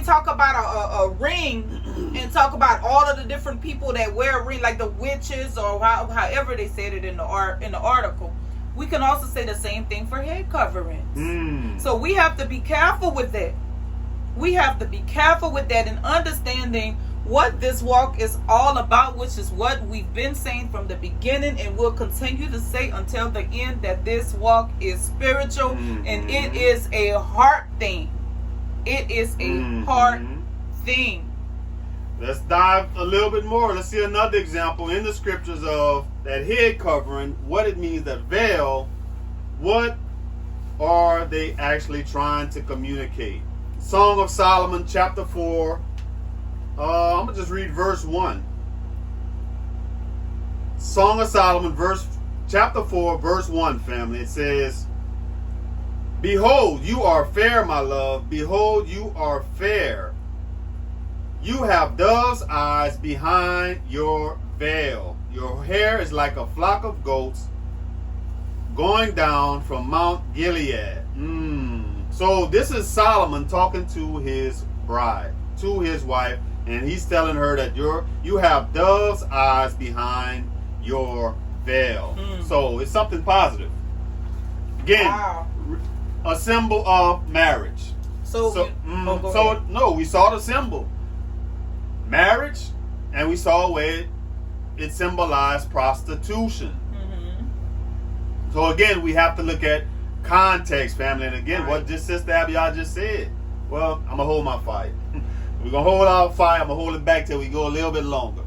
talk about a ring and talk about all of the different people that wear a ring, like the witches or however they said it in the article, we can also say the same thing for head coverings. So we have to be careful with that. We have to be careful with that and understanding what this walk is all about, which is what we've been saying from the beginning and will continue to say until the end, that this walk is spiritual and it is a heart thing. It is a heart thing. Let's dive a little bit more. Let's see another example in the scriptures of that head covering, what it means, that veil. What are they actually trying to communicate? Song of Solomon, chapter 4. I'm going to just read verse 1. Song of Solomon, chapter 4, verse 1, family. It says, "Behold, you are fair, my love. Behold, you are fair. You have dove's eyes behind your veil. Your hair is like a flock of goats going down from Mount Gilead." So this is Solomon talking to his bride, to his wife, and he's telling her that you have dove's eyes behind your veil. So it's something positive. Again, a symbol of marriage. We saw the symbol, marriage, and we saw where it symbolized prostitution. So again, we have to look at context, family. And again, what just Sister Abiyah just said. Well, I'm gonna hold my fire. We're gonna hold our fire. I'm gonna hold it back till we go a little bit longer.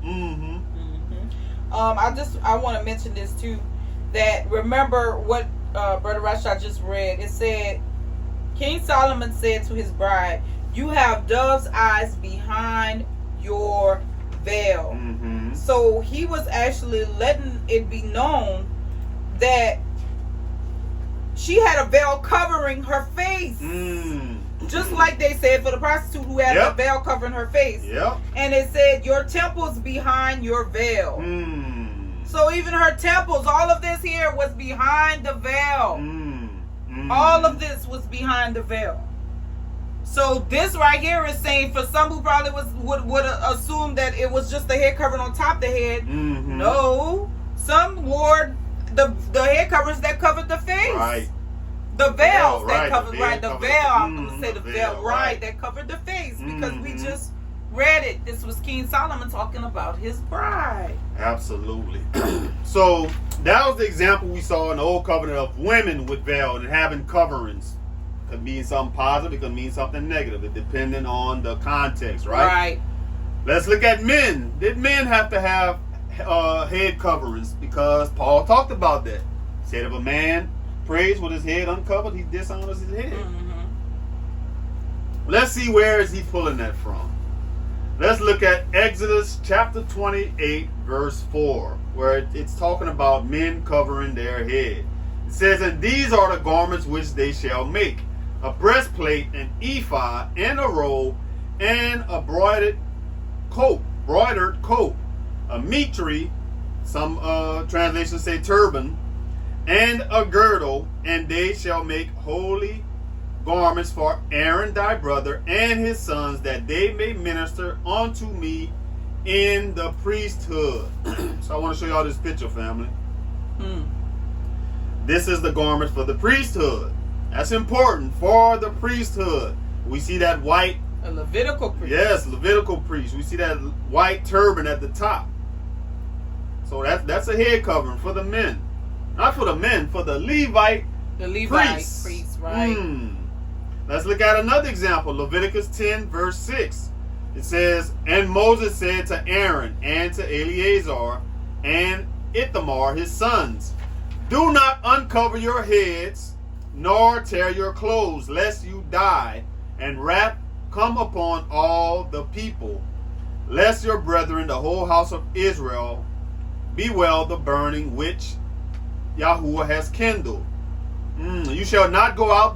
I want to mention this too. That remember what Brother Rashad just read. It said, King Solomon said to his bride, "You have dove's eyes behind your veil." So he was actually letting it be known that she had a veil covering her face. Just like they said for the prostitute who had a veil covering her face. And it said, "Your temples behind your veil." So even her temples, all of this here was behind the veil. All of this was behind the veil. So this right here is saying, for some who probably would assume that it was just the head covering on top of the head. No, some wore the head covers that covered the face. The veils that covered, the veil, I'm going to say the veil, that covered the face, because we just read it. This was King Solomon talking about his bride. Absolutely. So that was the example we saw in the Old Covenant of women with veil and having coverings. Could mean something positive, it could mean something negative, depending on the context, right? Let's look at men. Did men have to have head coverings? Because Paul talked about that. He said if a man prays with his head uncovered, he dishonors his head. Let's see, where is he pulling that from? Let's look at Exodus chapter 28 verse 4, where it's talking about men covering their head. It says, "And these are the garments which they shall make: a breastplate, an ephod, and a robe, and a broidered coat, a mitre," some translations say turban, "and a girdle, and they shall make holy garments for Aaron thy brother and his sons, that they may minister unto me in the priesthood." So I want to show y'all this picture, family. This is the garments for the priesthood. That's important for the priesthood. We see that white, a Levitical priest. Yes, Levitical priest. We see that white turban at the top. So that's a head covering for the men. Not for the men, for the Levite priests, right? Let's look at another example. Leviticus 10 verse 6. It says, "And Moses said to Aaron and to Eleazar and Ithamar his sons, Do not uncover your heads, nor tear your clothes, lest you die, and wrath come upon all the people. lest your brethren, the whole house of Israel, bewail the burning which Yahuwah has kindled. You shall not go out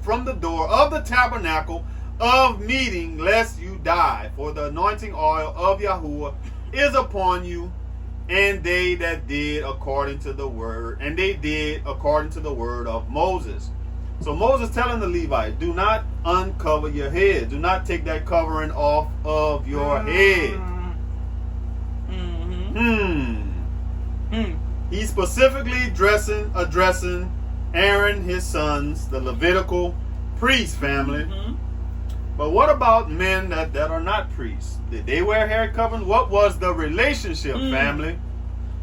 from the door of the tabernacle of meeting, lest you die. For the anointing oil of Yahuwah is upon you, and they that did according to the word, and they did according to the word of Moses. So Moses telling the Levites, do not uncover your head. Do not take that covering off of your head. He's specifically addressing Aaron, his sons, the Levitical priest family. But what about men that are not priests? Did they wear hair covering? What was the relationship, family?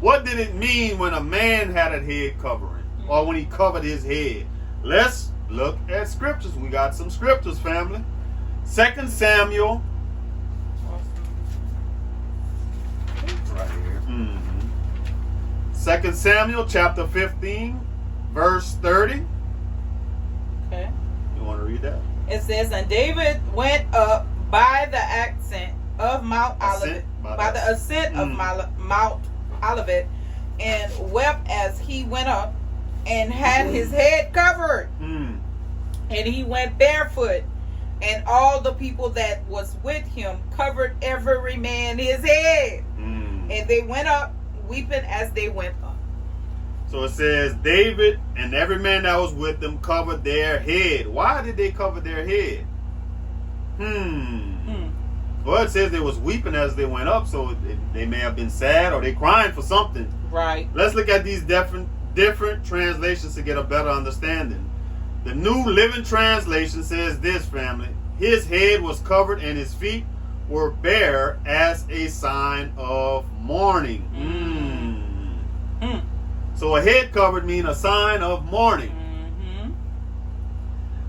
What did it mean when a man had a head covering, or when he covered his head? Let's look at scriptures. We got some scriptures, family. 2 Samuel. Right here. 2 Samuel chapter 15, verse 30. Okay. You want to read that? It says, and David went up by the ascent of Mount Olivet, by the ascent of Mount Olivet, and wept as he went up, and had his head covered. And he went barefoot, and all the people that was with him covered every man his head. And they went up, weeping as they went up. So it says David and every man that was with them covered their head. Why did they cover their head? Well, it says they was weeping as they went up, so they may have been sad or they crying for something. Right. Let's look at these different translations to get a better understanding. The New Living Translation says this, family. His head was covered and his feet were bare as a sign of mourning. So a head covered means a sign of mourning.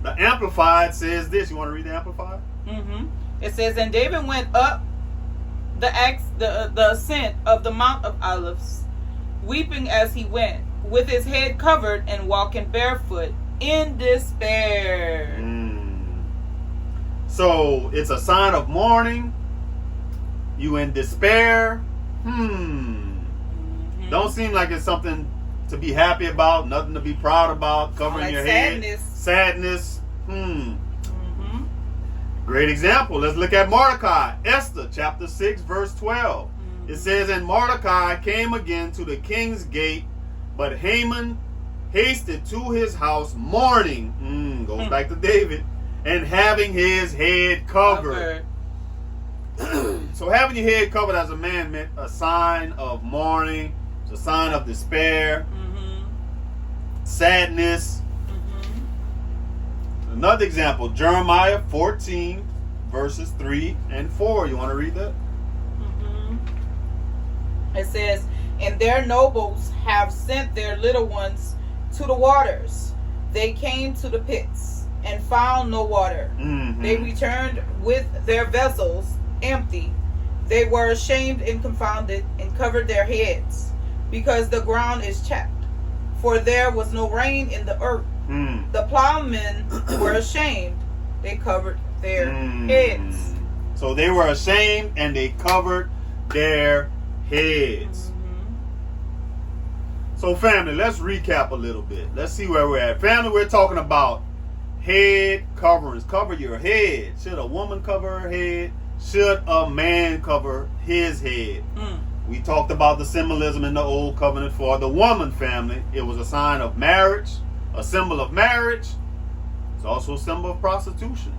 The Amplified says this. You want to read the Amplified? It says, and David went up the ascent of the Mount of Olives, weeping as he went, with his head covered and walking barefoot in despair. So it's a sign of mourning. You in despair. Don't seem like it's something to be happy about, nothing to be proud about, covering like your sadness. head. Sadness. Great example. Let's look at Mordecai. Esther chapter 6 verse 12. It says, and Mordecai came again to the king's gate, but Haman hasted to his house mourning. Goes back to David. And having his head covered. So having your head covered as a man meant a sign of mourning. It's a sign of despair. Sadness. Another example, Jeremiah 14 verses 3 and 4. You want to read that? It says, and their nobles have sent their little ones to the waters. They came to the pits and found no water. They returned with their vessels empty. They were ashamed and confounded and covered their heads, because the ground is chapped, for there was no rain in the earth. The plowmen were ashamed. They covered their heads. So they were ashamed and they covered their heads. So family, let's recap a little bit. Let's see where we're at. Family, we're talking about head coverings. Cover your head. Should a woman cover her head? Should a man cover his head? We talked about the symbolism in the Old Covenant for the woman, family. It was a sign of marriage, a symbol of marriage. It's also a symbol of prostitution.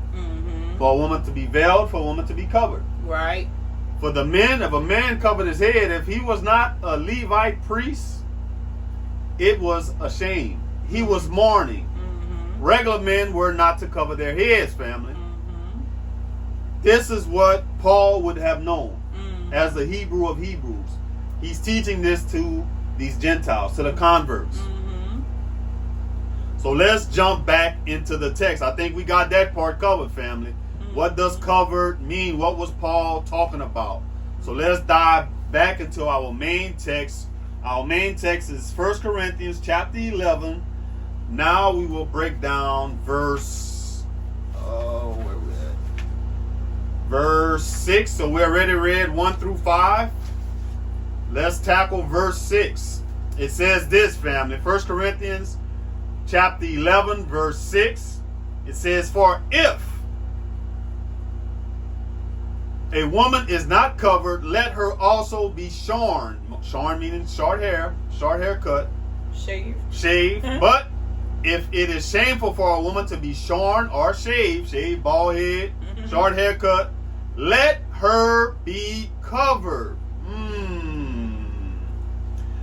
For a woman to be veiled, for a woman to be covered. Right. For the men, if a man covered his head, if he was not a Levite priest, it was a shame. He was mourning. Regular men were not to cover their heads, family. This is what Paul would have known as the Hebrew of Hebrews. He's teaching this to these Gentiles, to the converts. So let's jump back into the text. I think we got that part covered, family. What does covered mean? What was Paul talking about? So let's dive back into our main text. Our main text is 1 Corinthians chapter 11. Now we will break down verse verse 6. So we already read 1 through 5. Let's tackle verse 6. It says this, family. 1 Corinthians chapter 11, verse 6. It says, for if a woman is not covered, let her also be shorn. Shorn meaning short haircut. Shave. But if it is shameful for a woman to be shorn or shaved, bald head, short haircut, let her be covered.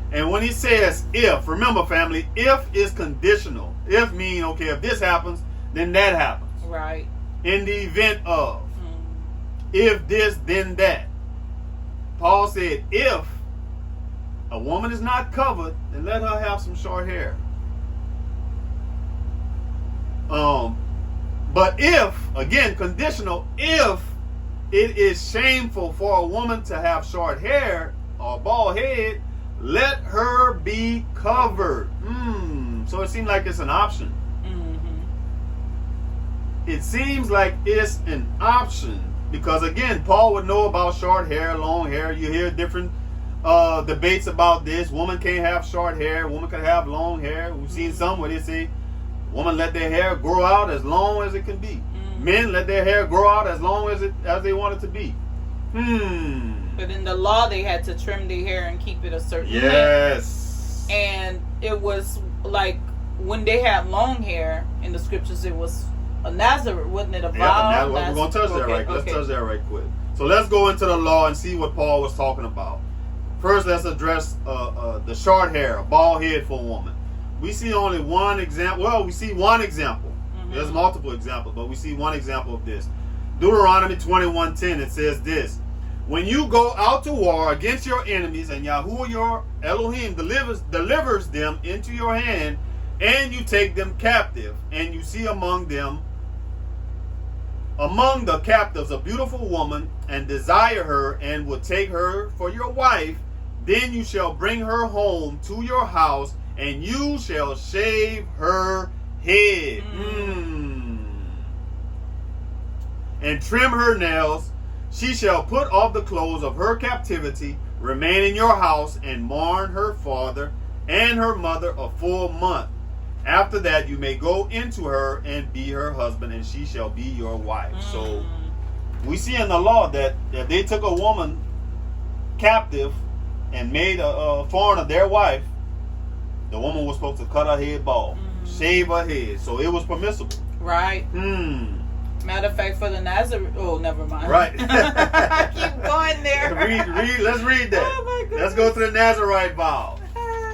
And when he says if, remember family, if is conditional. If mean, okay, if this happens, then that happens. Right. In the event of. If this, then that. Paul said, if a woman is not covered, then let her have some short hair. But if, again, conditional, if it is shameful for a woman to have short hair or bald head, let her be covered. So it seems like it's an option. It seems like it's an option. Because again, Paul would know about short hair, long hair. You hear different debates about this. Woman can't have short hair. Woman can have long hair. We've seen some where they say women let their hair grow out as long as it can be. Men let their hair grow out as long as they want it to be. But in the law, they had to trim their hair and keep it a certain length. And it was like when they had long hair in the scriptures, it was a Nazareth, wasn't it? A vow. We're going to touch that right. Let's touch that right quick. So let's go into the law and see what Paul was talking about. First, let's address the short hair, a bald head for a woman. We see only one example. Well, we see one example. There's multiple examples, but we see one example of this. Deuteronomy 21:10. It says this: when you go out to war against your enemies, and Yahuwah your Elohim delivers them into your hand, and you take them captive, and you see among the captives a beautiful woman, and desire her, and will take her for your wife, then you shall bring her home to your house, and you shall shave her head, and trim her nails. She shall put off the clothes of her captivity, remain in your house, and mourn her father and her mother a full month. After that, you may go into her and be her husband, and she shall be your wife. So we see in the law that they took a woman captive and made a foreigner their wife. The woman was supposed to cut her head bald, shave her head. So it was permissible. Right. Matter of fact, for the Nazareth. Oh, never mind. Right. I keep going there. Let's read that. Oh my goodness. Let's go to the Nazarite vow.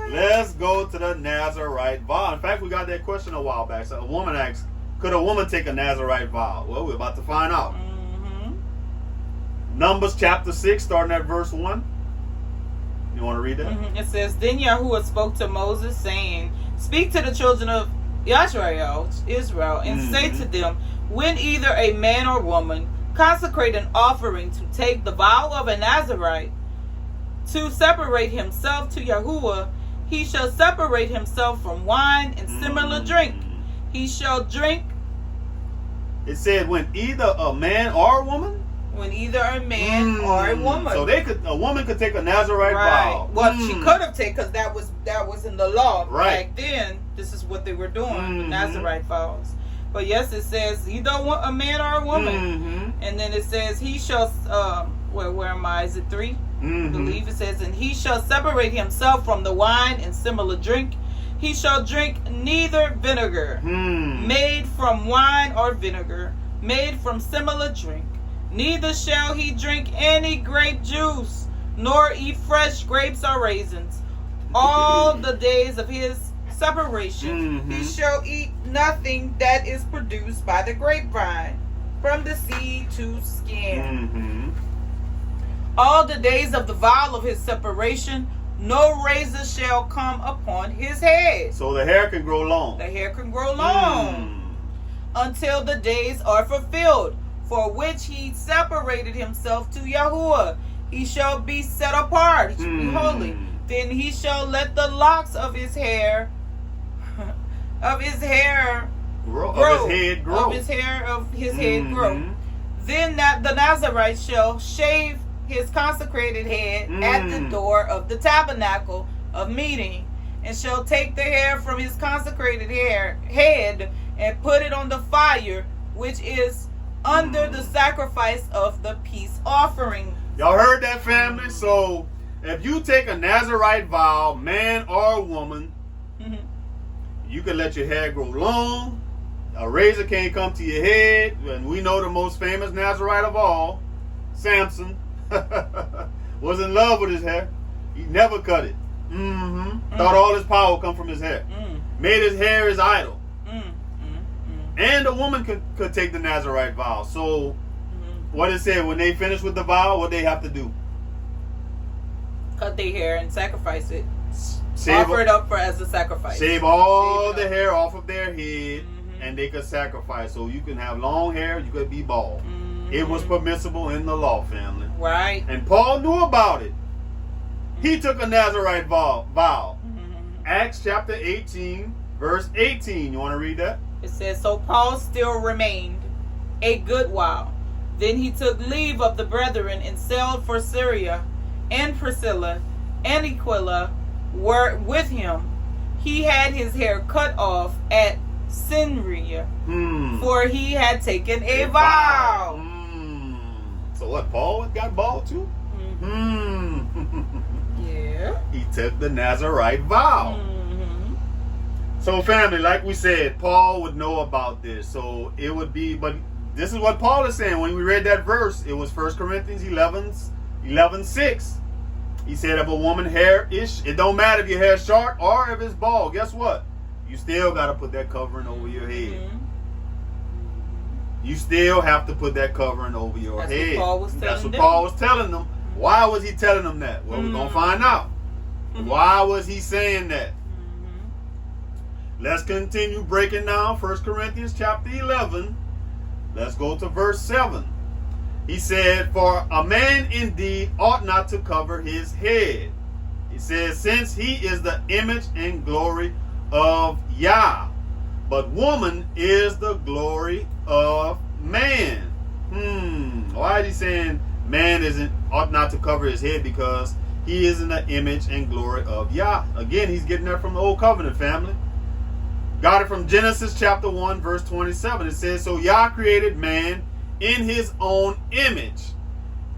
Let's go to the Nazarite vow. In fact, we got that question a while back. So a woman asked, could a woman take a Nazarite vow? Well, we're about to find out. Numbers chapter 6, starting at verse 1. You want to read that? It says, then Yahuwah spoke to Moses, saying, speak to the children of Israel, and say to them, when either a man or woman consecrate an offering to take the vow of a Nazarite, to separate himself to Yahuwah, he shall separate himself from wine and similar drink. He shall drink. It said when either a man or a woman? When either a man or a woman. So a woman could take a Nazarite vow. Well, she could have taken, because that was in the law. Right. Back then, this is what they were doing, the Nazarite vows. But yes, it says either a man or a woman. And then it says he shall, where am I? Is it 3? I believe it says, and he shall separate himself from the wine and similar drink. He shall drink neither vinegar made from wine or vinegar made from similar drink. Neither shall he drink any grape juice, nor eat fresh grapes or raisins. All the days of his separation, he shall eat nothing that is produced by the grapevine, from the seed to skin. All the days of the vow of his separation, no razor shall come upon his head. So the hair can grow long. The hair can grow long until the days are fulfilled, for which he separated himself to Yahuwah. He shall be set apart. He shall be holy. Then he shall let the locks of his hair grow. Then the Nazarite shall shave his consecrated head at the door of the tabernacle of meeting, and shall take the hair from his consecrated head and put it on the fire, which is under the sacrifice of the peace offering. Y'all heard that, family? So if you take a Nazarite vow, man or woman, you can let your hair grow long. A razor can't come to your head. And we know the most famous Nazarite of all, Samson, was in love with his hair. He never cut it. Thought all his power would come from his hair. Made his hair his idol. And a woman could take the Nazarite vow. So what it said, when they finish with the vow, what they have to do? Cut their hair and sacrifice it. Offer it up as a sacrifice. Shave all the hair off of their head, and they could sacrifice. So you can have long hair, you could be bald. It was permissible in the law, family. Right. And Paul knew about it. He took a Nazarite vow. Acts chapter 18, verse 18. You want to read that? It says, so Paul still remained a good while. Then he took leave of the brethren and sailed for Syria, and Priscilla and Aquila were with him. He had his hair cut off at Syria, for he had taken a vow. So what, Paul got bald too? Yeah. He took the Nazarite vow. So family, like we said, Paul would know about this. So it would be, but this is what Paul is saying. When we read that verse, it was 1 Corinthians 11:6. He said, if a woman hair it don't matter if your hair is short or if it's bald. Guess what? You still got to put that covering over your head. You still have to put that covering over your head. That's what Paul was telling them. Why was he telling them that? Well, we're going to find out. Why was he saying that? Let's continue breaking down 1 Corinthians chapter 11. Let's go to verse 7. He said, for a man indeed ought not to cover his head. He says, since he is the image and glory of Yah, but woman is the glory of man. Why is he saying man ought not to cover his head? Because he is in the image and glory of Yah. Again, he's getting that from the old covenant, family. Got it from Genesis chapter 1, verse 27. It says, so Yah created man in his own image.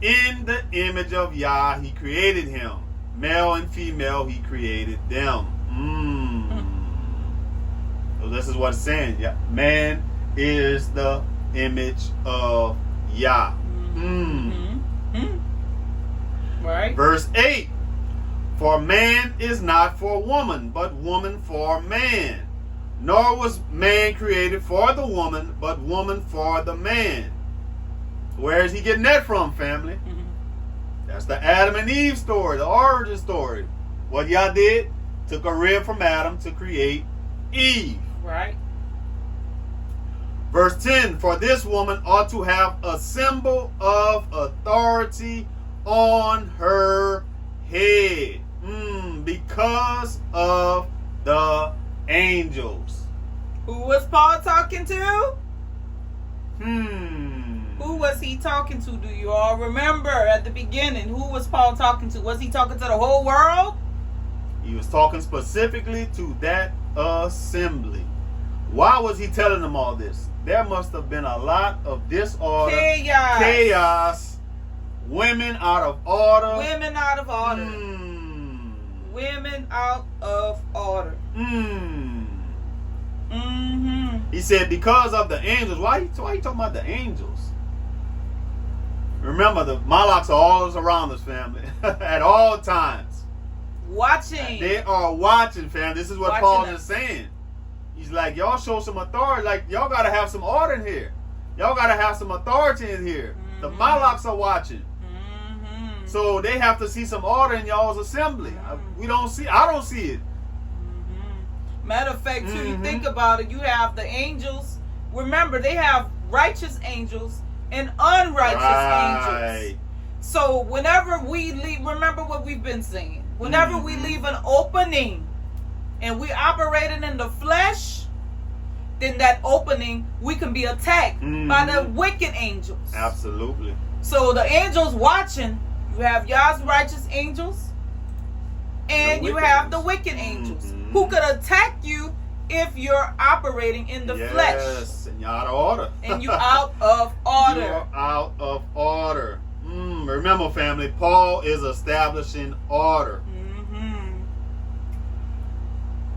In the image of Yah, he created him. Male and female, he created them. So this is what it's saying. Man is the image of Yah. Right. Verse 8. For man is not for woman, but woman for man. Nor was man created for the woman, but woman for the man. Where is he getting that from, family? That's the Adam and Eve story, the origin story. What Yah did, took a rib from Adam to create Eve. Right. Verse 10, for this woman ought to have a symbol of authority on her head, because of the angels. Who was Paul talking to? Who was he talking to? Do you all remember at the beginning? Who was Paul talking to? Was he talking to the whole world? He was talking specifically to that assembly. Why was he telling them all this? There must have been a lot of disorder, chaos, women out of order. Women out of order. Women out of order. He said because of the angels. Why are you talking about the angels? Remember, the Malaks are always around us, family, at all times. Watching. They are watching, fam. This is what Paul is saying. He's like, y'all show some authority. Like, y'all got to have some order in here. Y'all got to have some authority in here. The Malaks are watching. So they have to see some order in y'all's assembly. I don't see it. Matter of fact, too, you think about it, you have the angels. Remember, they have righteous angels and unrighteous angels. So whenever we leave, remember what we've been saying. Whenever we leave an opening and we operating in the flesh, then that opening, we can be attacked by the wicked angels. Absolutely. So the angels watching, you have Yah's righteous angels, and you have the wicked angels who could attack you if you're operating in the flesh. Yes, and you're out of order. And you out of order. You're out of order. Remember, family, Paul is establishing order.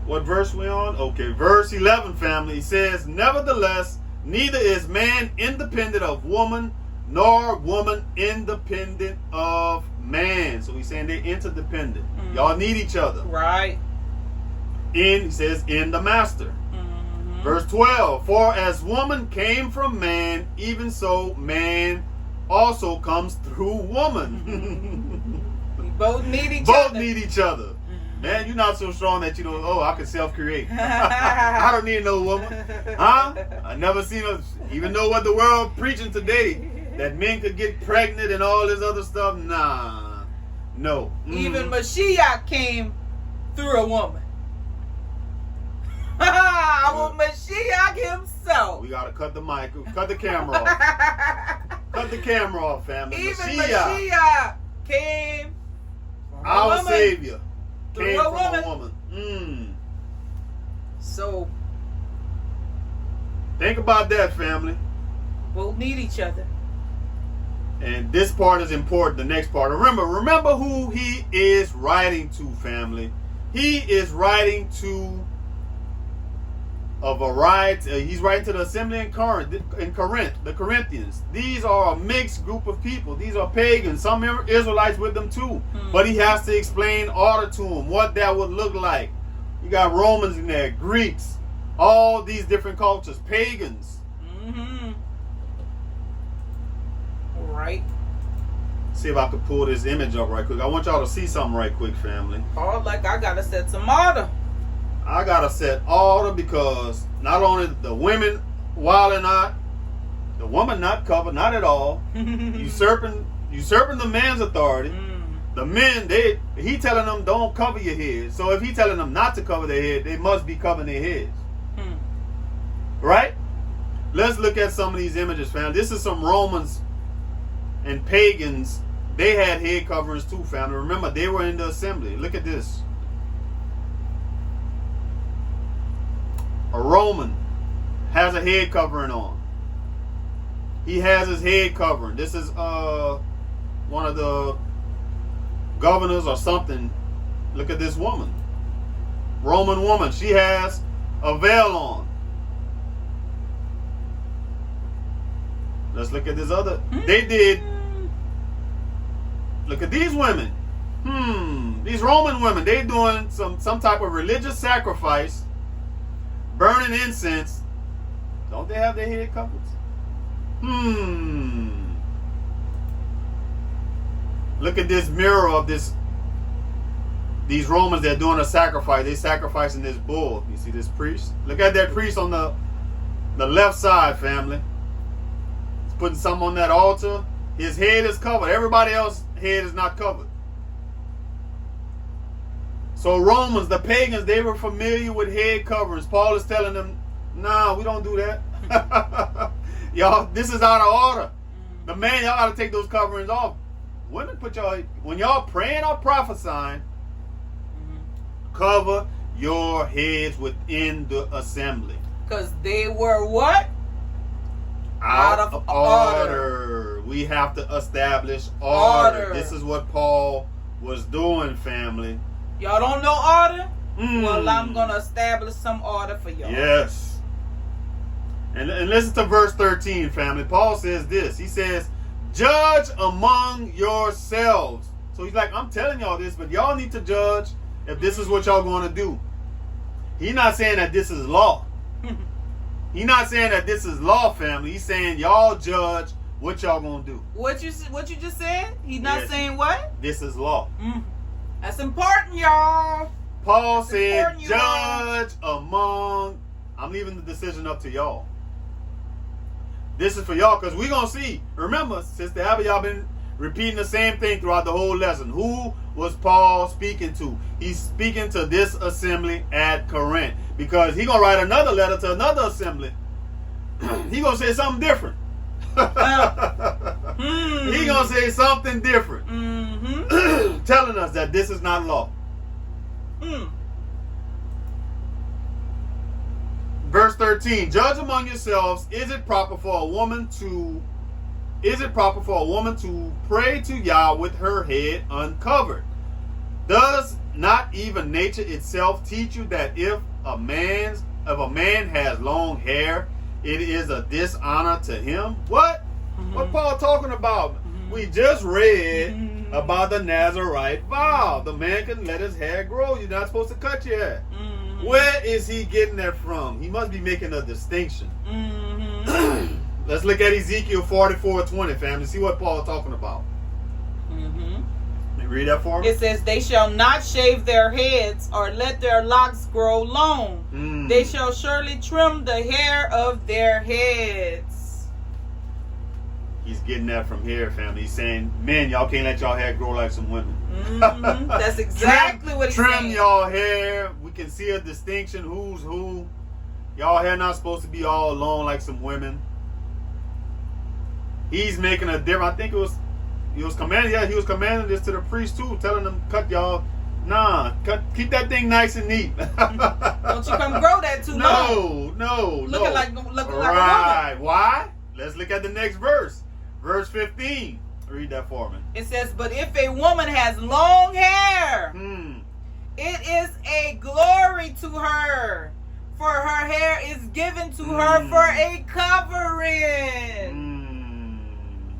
What verse we on? Okay, verse 11, family. He says, nevertheless, neither is man independent of woman, nor woman independent of man. So he's saying they're interdependent. Y'all need each other. Right. He says, in the master. Verse 12, for as woman came from man, even so man also comes through woman. We both need each other. Both need each other. Man, you're not so strong that you don't, I can self-create. I don't need no woman. Huh? I never seen even though what the world preaching today, that men could get pregnant and all this other stuff. Nah. No. Even Mashiach came through a woman. Our Mashiach himself. We gotta cut the mic, cut the camera off. Cut the camera off, family. Even Mashiach came from a our woman. Savior came Through a from woman. a woman. So Think about that, family. both need each other. And this part is important, the next part. Remember who he is writing to, family. He is writing to a variety. He's writing to the assembly in Corinth, the Corinthians. These are a mixed group of people. These are pagans, some Israelites with them too. But he has to explain order to them, what that would look like. You got Romans in there, Greeks, all these different cultures, pagans. Right. See if I could pull this image up right quick. I want y'all to see something right quick, family. Oh, like I gotta set some order. I gotta set order because not only the women wilding out, the woman not covered, not at all. usurping the man's authority. The men, he telling them don't cover your head. So if he telling them not to cover their head, they must be covering their heads. Right? Let's look at some of these images, fam. This is some Romans and pagans. They had head coverings too, family. Remember, they were in the assembly. Look at this. A Roman has a head covering on. He has his head covering. This is one of the governors or something. Look at this woman. Roman woman. She has a veil on. Let's look at this other. They did. Look at these women. These Roman women. They doing some type of religious sacrifice. Burning incense. Don't they have their head covered? Look at this mirror of these Romans that are doing a sacrifice. They sacrificing this bull. You see this priest? Look at that priest on the left side, family. He's putting something on that altar. His head is covered. Everybody else's head is not covered. So Romans, the pagans, they were familiar with head coverings. Paul is telling them, nah, we don't do that. Y'all, this is out of order. The man, y'all got to take those coverings off. Women, when y'all praying or prophesying, cover your heads within the assembly. Because they were what? Out of order. We have to establish order. This is what Paul was doing, family. Y'all don't know order? Well, I'm going to establish some order for y'all. Yes. And listen to verse 13, family. Paul says this. He says, judge among yourselves. So he's like, I'm telling y'all this, but y'all need to judge if this is what y'all going to do. He's not saying that this is law. He's not saying that this is law, family. He's saying y'all judge what y'all going to do. What you just said? He's not saying what? This is law. That's important, y'all. Paul said, judge among. I'm leaving the decision up to y'all. This is for y'all because we're going to see. Remember, Sister Abby, y'all been repeating the same thing throughout the whole lesson. Who was Paul speaking to? He's speaking to this assembly at Corinth, because he's going to write another letter to another assembly. He's going to say something different. He's going to say something different. Telling us that this is not law. Verse 13, judge among yourselves, is it proper for a woman to pray to Yah with her head uncovered? Does not even nature itself teach you that if a man has long hair, it is a dishonor to him? What? What Paul talking about? We just read about the Nazarite vow. The man can let his hair grow. You're not supposed to cut your hair. Where is he getting that from? He must be making a distinction. Let's look at Ezekiel 44:20, family. See what Paul talking about. Read that for me. It says, they shall not shave their heads or let their locks grow long. They shall surely trim the hair of their heads. He's getting that from here, family. He's saying, men, y'all can't let y'all hair grow like some women. That's exactly what he's saying. Trim y'all hair. We can see a distinction. Who's who. Y'all hair not supposed to be all long like some women. He's making a difference. I think he was commanding. Yeah, he was commanding this to the priest too, telling them, cut y'all. Nah, keep that thing nice and neat. Don't you come grow that too long. No. Looking like a woman. Right. Why? Let's look at the next verse. Verse 15. Read that for me. It says, but if a woman has long hair, it is a glory to her, for her hair is given to her for a covering.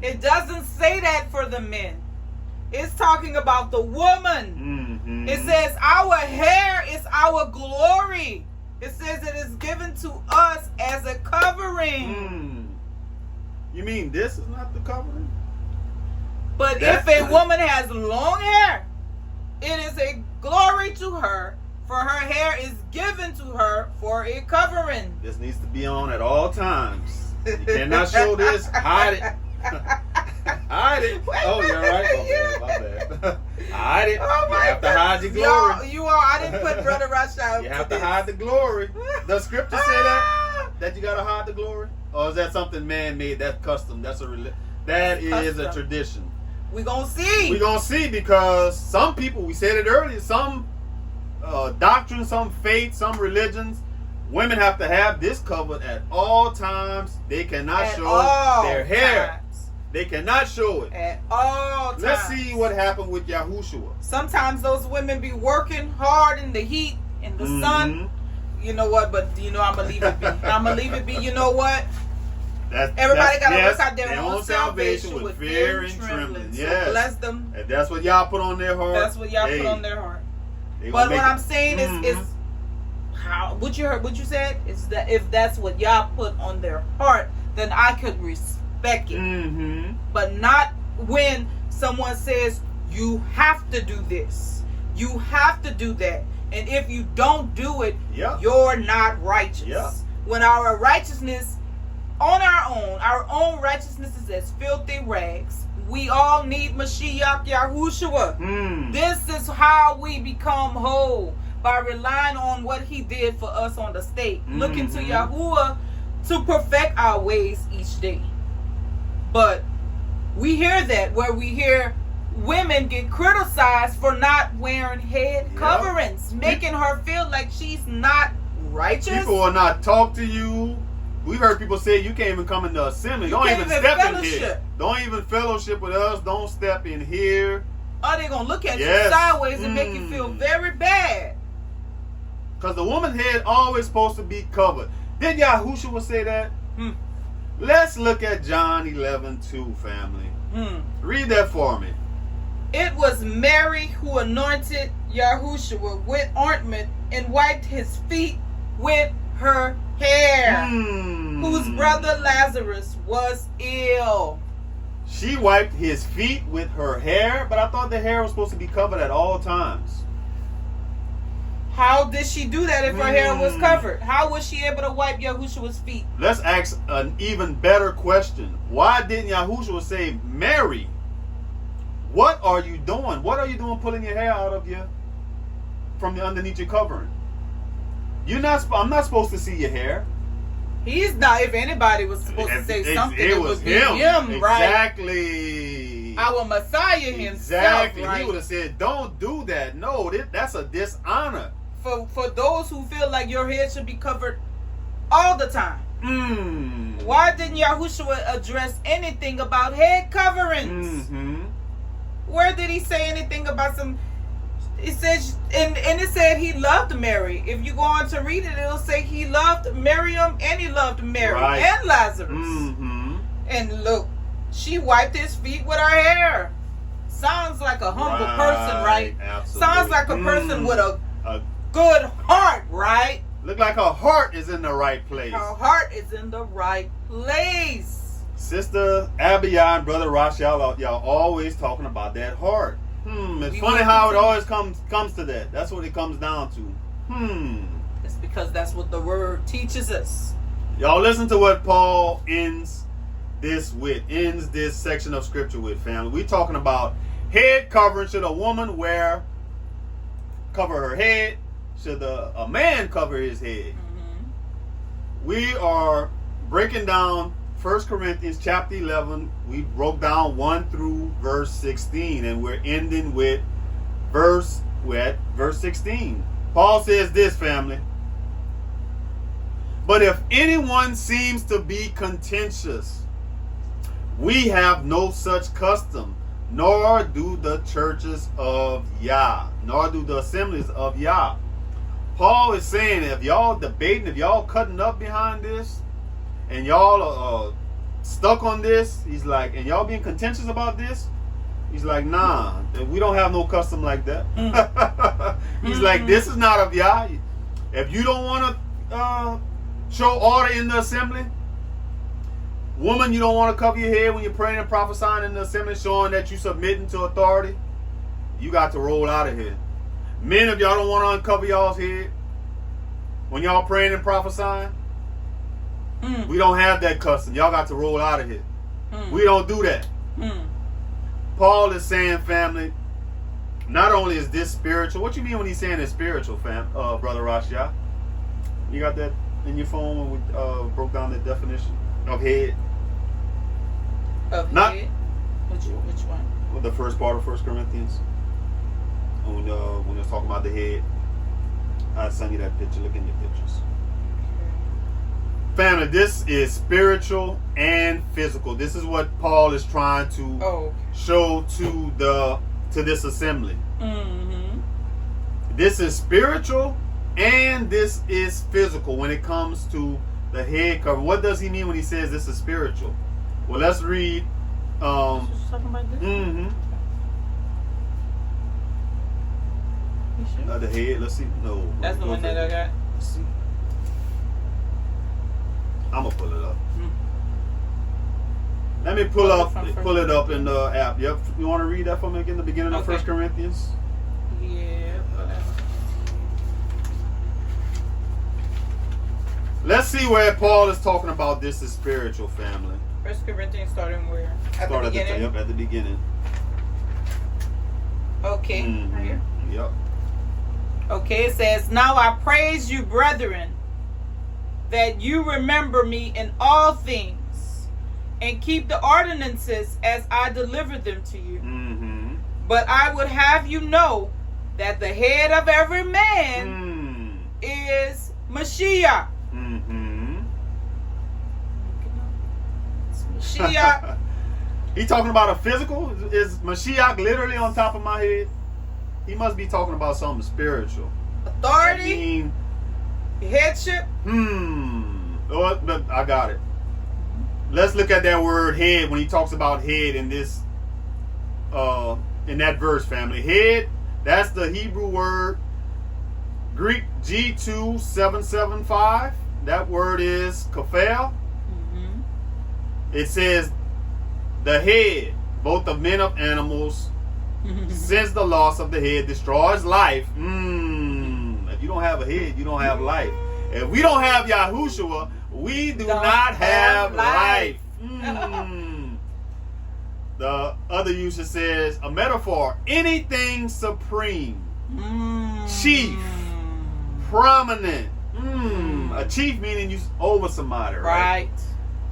It doesn't say that for the men. It's talking about the woman. It says our hair is our glory. It says it is given to us as a covering. You mean this is not the covering? But if a woman has long hair, it is a glory to her, for her hair is given to her for a covering. This needs to be on at all times. You cannot show this. Hide it. Hide it. Oh, you're right. My bad. Hide it. Oh, you have to hide your glory. I didn't put Brother Rush out. You have to hide the glory. Does scripture say that? That you got to hide the glory? Or is that something man-made? That's custom. That is a tradition. We're going to see. We're going to see, because some people, we said it earlier, some doctrines, some faiths, some religions, women have to have this covered at all times. They cannot show their hair. They cannot show it. At all times. Let's see what happened with Yahushua. Sometimes those women be working hard in the heat, in the sun. You know what? But I'm going to leave it be. I'm going to leave it be. You know what? Everybody got to work out their own salvation with fear and trembling. Yes. So bless them. And that's what y'all put on their heart. That's what y'all put on their heart. But what I'm saying is how what you said is that if that's what y'all put on their heart, then I could respect it. But not when someone says you have to do this, you have to do that, and if you don't do it, you're not righteous. When our righteousness on our own righteousness is as filthy rags. We all need Mashiach Yahushua. This is how we become whole, by relying on what he did for us on the stake. Looking to Yahuwah to perfect our ways each day. But we hear that, where we hear women get criticized for not wearing head coverings, making her feel like she's not righteous. People will not talk to you. We've heard people say you can't even come in the assembly. Don't even step in here. Don't even fellowship with us. Don't step in here. Or they're going to look at you sideways and make you feel very bad. Because the woman's head always supposed to be covered. Did Yahushua say that? Let's look at John 11:2, family. Read that for me. It was Mary who anointed Yahushua with ointment and wiped his feet with her hair, whose brother Lazarus was ill. She wiped his feet with her hair, but I thought the hair was supposed to be covered at all times. How did she do that if her hair was covered? How was she able to wipe Yahushua's feet? Let's ask an even better question. Why didn't Yahushua say Mary What are you doing? What are you doing pulling your hair out of from underneath your covering? I'm not supposed to see your hair. He's not. If anybody was supposed to say something, it would be him, right? Exactly. Our Messiah himself, exactly. Right? He would have said, "Don't do that. No, that's a dishonor." For those who feel like your head should be covered all the time. Why didn't Yahushua address anything about head coverings? Where did he say anything about some? It says, and it said he loved Mary. If you go on to read it, it'll say he loved Miriam and he loved Mary and Lazarus. And look, she wiped his feet with her hair. Sounds like a humble person, right? Absolutely. Sounds like a person with a good heart, right? Look like her heart is in the right place. Her heart is in the right place. Sister Abiyah and Brother Rashal, y'all always talking about that heart. It's funny how it always comes to that. That's what it comes down to. It's because that's what the word teaches us. Y'all listen to what Paul ends this section of scripture with, family. We're talking about head covering. Should a woman cover her head? Should a man cover his head? We are breaking down 1 Corinthians chapter 11. We broke down 1 through verse 16, and we're ending with verse 16. Paul says this, family. But if anyone seems to be contentious, we have no such custom, nor do the churches of Yah, nor do the assemblies of Yah. Paul is saying, if y'all debating, if y'all cutting up behind this, and y'all are stuck on this, he's like, and y'all being contentious about this, he's like, nah, we don't have no custom like that. He's like, this is not of Yah. If you don't want to show order in the assembly, woman, you don't want to cover your head when you're praying and prophesying in the assembly, showing that you're submitting to authority, you got to roll out of here. Men, if y'all don't want to uncover y'all's head when y'all praying and prophesying, we don't have that custom. Y'all got to roll out of here. We don't do that. Paul is saying, family, not only is this spiritual. What you mean when he's saying it's spiritual, Brother Rashia? You got that in your phone when we broke down the definition of head? Of head? Which one? Well, the first part of 1 Corinthians. When it's talking about the head. I'll send you that picture. Look in your pictures. Family, this is spiritual and physical. This is what Paul is trying to show to this assembly. This is spiritual and this is physical when it comes to the head cover. What does he mean when he says this is spiritual? Well, let's read. Talking about this? The head. Let's see. No, that's the one that I got. Let's see. I'm gonna pull it up. Let me pull it up in the app. Yep. You want to read that for me again? The beginning of 1 Corinthians. Yeah. Let's see where Paul is talking about this is spiritual, family. 1 Corinthians starting where? At the beginning. At the beginning. Okay. Right here. Yep. Okay, it says, now I praise you, brethren, that you remember me in all things, and keep the ordinances as I delivered them to you. But I would have you know that the head of every man is Mashiach. Mashiach. He talking about a physical? Is Mashiach literally on top of my head? He must be talking about something spiritual. Authority? Headship? Oh, I got it. Let's look at that word head when he talks about head in this in that verse, family. Head, that's the Hebrew word Greek G2775. That word is kafel. It says the head, both of men of animals, since the loss of the head destroys life. If you don't have a head, you don't have life. If we don't have Yahushua, we do not have life. The other usage says a metaphor, anything supreme, chief, prominent. A chief meaning you over somebody, right?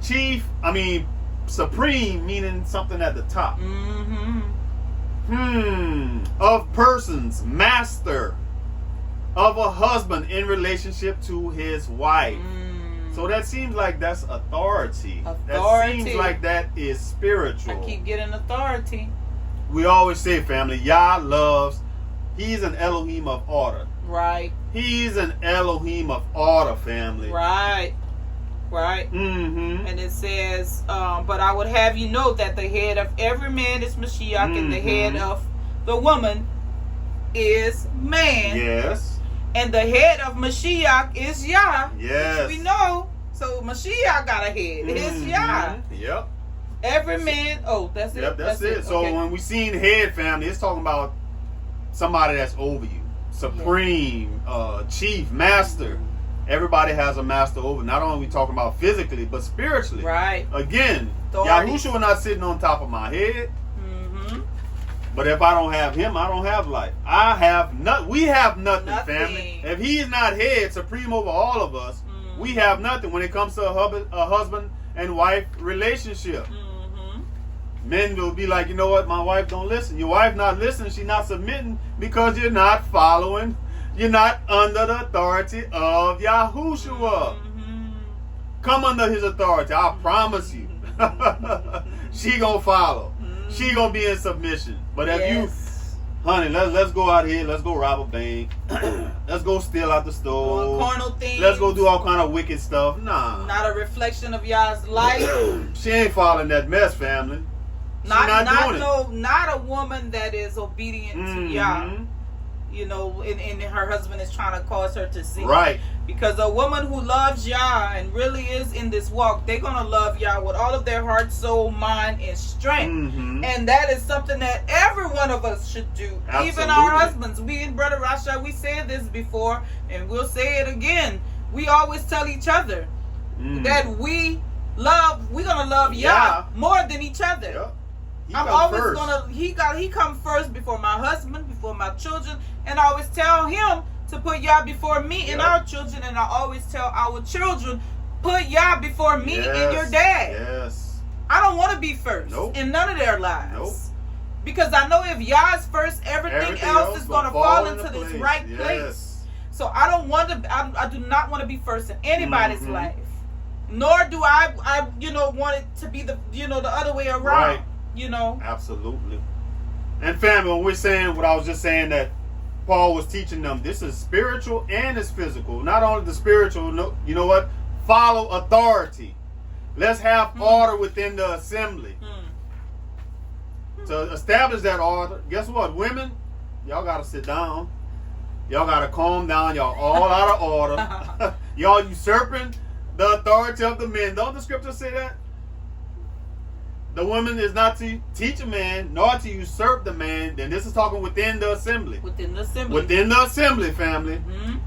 Chief, I mean supreme meaning something at the top. Of persons, master of a husband in relationship to his wife. So that seems like that's authority. That seems like that is spiritual. I keep getting authority. We always say, family, Yah loves, he's an Elohim of order. Right. He's an Elohim of order, family. Right. And it says, but I would have you know that the head of every man is Mashiach, and the head of the woman is man. Yes. And the head of Mashiach is Yah. Yes. Which we know. So Mashiach got a head. It's Yah. Yep. Every man. Oh, that's it. Yep, that's it. So when we seen head, family, it's talking about somebody that's over you. Supreme, chief, master. Everybody has a master over. Not only we talking about physically, but spiritually. Right. Again, Yahushua not sitting on top of my head. But if I don't have him, I don't have life. I have nothing. We have nothing, family. If he's not head, supreme over all of us, we have nothing when it comes to a husband and wife relationship. Men will be like, you know what, my wife don't listen. Your wife not listening, she's not submitting because you're not following. You're not under the authority of Yahushua. Come under his authority. I promise you. She gonna follow. She gonna be in submission. But if you, honey, let's go out here. Let's go rob a bank. Let's go steal out the store. Carnal things. Let's go do all kind of wicked stuff. Nah. Not a reflection of y'all's life. She ain't following that mess, family. Not a woman that is obedient to Yah. You know, and her husband is trying to cause her to sin. Right. Because a woman who loves Yah and really is in this walk, they're going to love Yah with all of their heart, soul, mind, and strength. And that is something that every one of us should do. Absolutely. Even our husbands. We and Brother Rasha, we said this before, and we'll say it again. We always tell each other that we're going to love Yah more than each other. Yep. I'm always gonna. He come first before my husband, before my children, and I always tell him to put Yah before me and our children, and I always tell our children, put Yah before me and your dad. Yes. I don't want to be first in none of their lives, because I know if Yah is first, everything else is gonna fall into this right place. So I don't want to. I do not want to be first in anybody's life, nor do I want it to be the other way around. Right. Absolutely. And family, when we're saying what I was just saying, that Paul was teaching them, this is spiritual and it's physical. Not only the spiritual, you know what? Follow authority. Let's have order within the assembly. To establish that order, guess what? Women, y'all got to sit down. Y'all got to calm down. Y'all all out of order. Y'all usurping the authority of the men. Don't the scripture say that? The woman is not to teach a man, nor to usurp the man. Then this is talking within the assembly. Within the assembly. Within the assembly, family.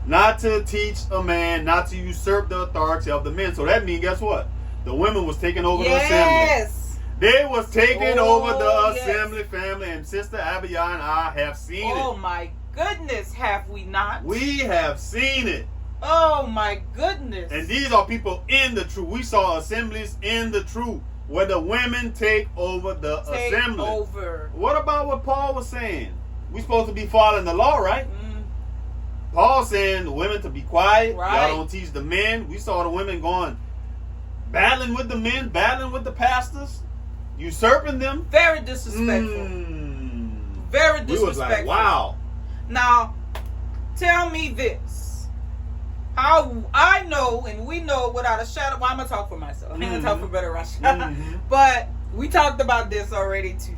Not to teach a man, not to usurp the authority of the men. So that means, guess what? The women was taking over the assembly. They was taking over the assembly, family. And Sister Abiyah and I have seen it. Oh my goodness, have we not? We have seen it. Oh my goodness. And these are people in the truth. We saw assemblies in the truth, where the women take over the assembly. What about what Paul was saying? We're supposed to be following the law, right? Paul saying the women to be quiet. Y'all don't teach the men. We saw the women going, battling with the men, battling with the pastors, usurping them. Very disrespectful. Very disrespectful. We was like, wow. Now, tell me this. How I know, and we know without a shadow. Well, I'm gonna talk for myself. I'm gonna talk for Brother Rasha. But we talked about this already too.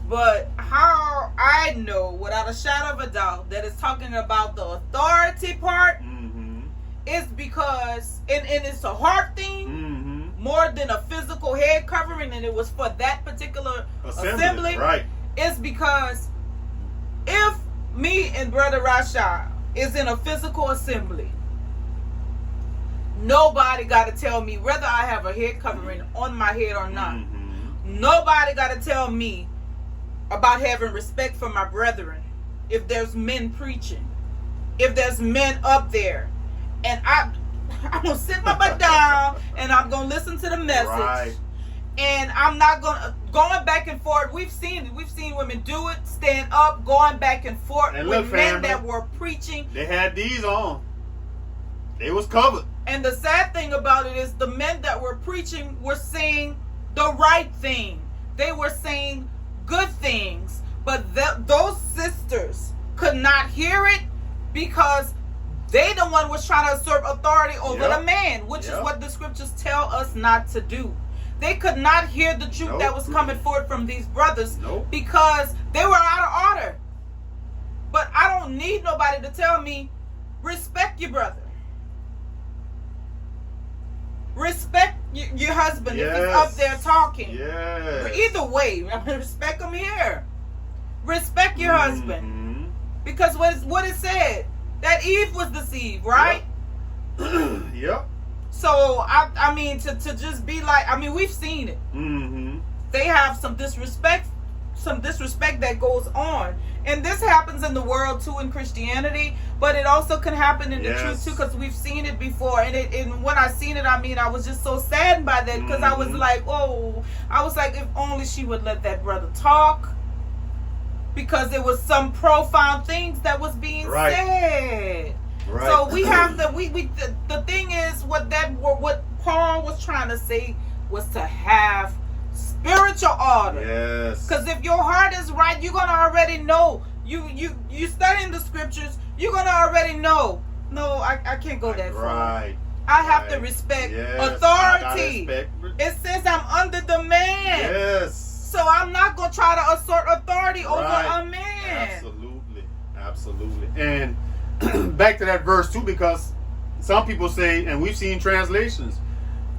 But how I know without a shadow of a doubt that it's talking about the authority part is because, and it's a heart thing more than a physical head covering, and it was for that particular assembly. Right. It's because if me and Brother Rasha is in a physical assembly, nobody got to tell me whether I have a head covering on my head or not. Nobody got to tell me about having respect for my brethren. If there's men preaching, if there's men up there, and I'm gonna sit my butt down and I'm gonna listen to the message. Right. And I'm not going back and forth. We've seen women do it, stand up, going back and forth and with look, men family, that were preaching. They had these on. They was covered. And the sad thing about it is the men that were preaching were saying the right thing. They were saying good things. But those sisters could not hear it because they the one was trying to assert authority over the man, which is what the scriptures tell us not to do. They could not hear the truth that was coming forth from these brothers because they were out of order. But I don't need nobody to tell me, respect your brother. Respect your husband if he's up there talking. Yes. Either way, respect him here. Respect your husband. Because what it said, that Eve was deceived, right? Yep. So, I mean, to just be like, I mean, we've seen it. They have some disrespect that goes on. And this happens in the world too, in Christianity, but it also can happen in the truth too, because we've seen it before. And when I seen it, I mean, I was just so saddened by that, because I was like, if only she would let that brother talk, because there was some profound things that was being said. Right. So we have to. The thing is, what Paul was trying to say was to have spiritual order. Yes. Because if your heart is right, you're gonna already know. You studying the scriptures, you're gonna already know. No, I can't go that far. Right. I have to respect authority. It says I'm under the man. Yes. So I'm not gonna try to assert authority over a man. Absolutely. And back to that verse too, because some people say, and we've seen translations,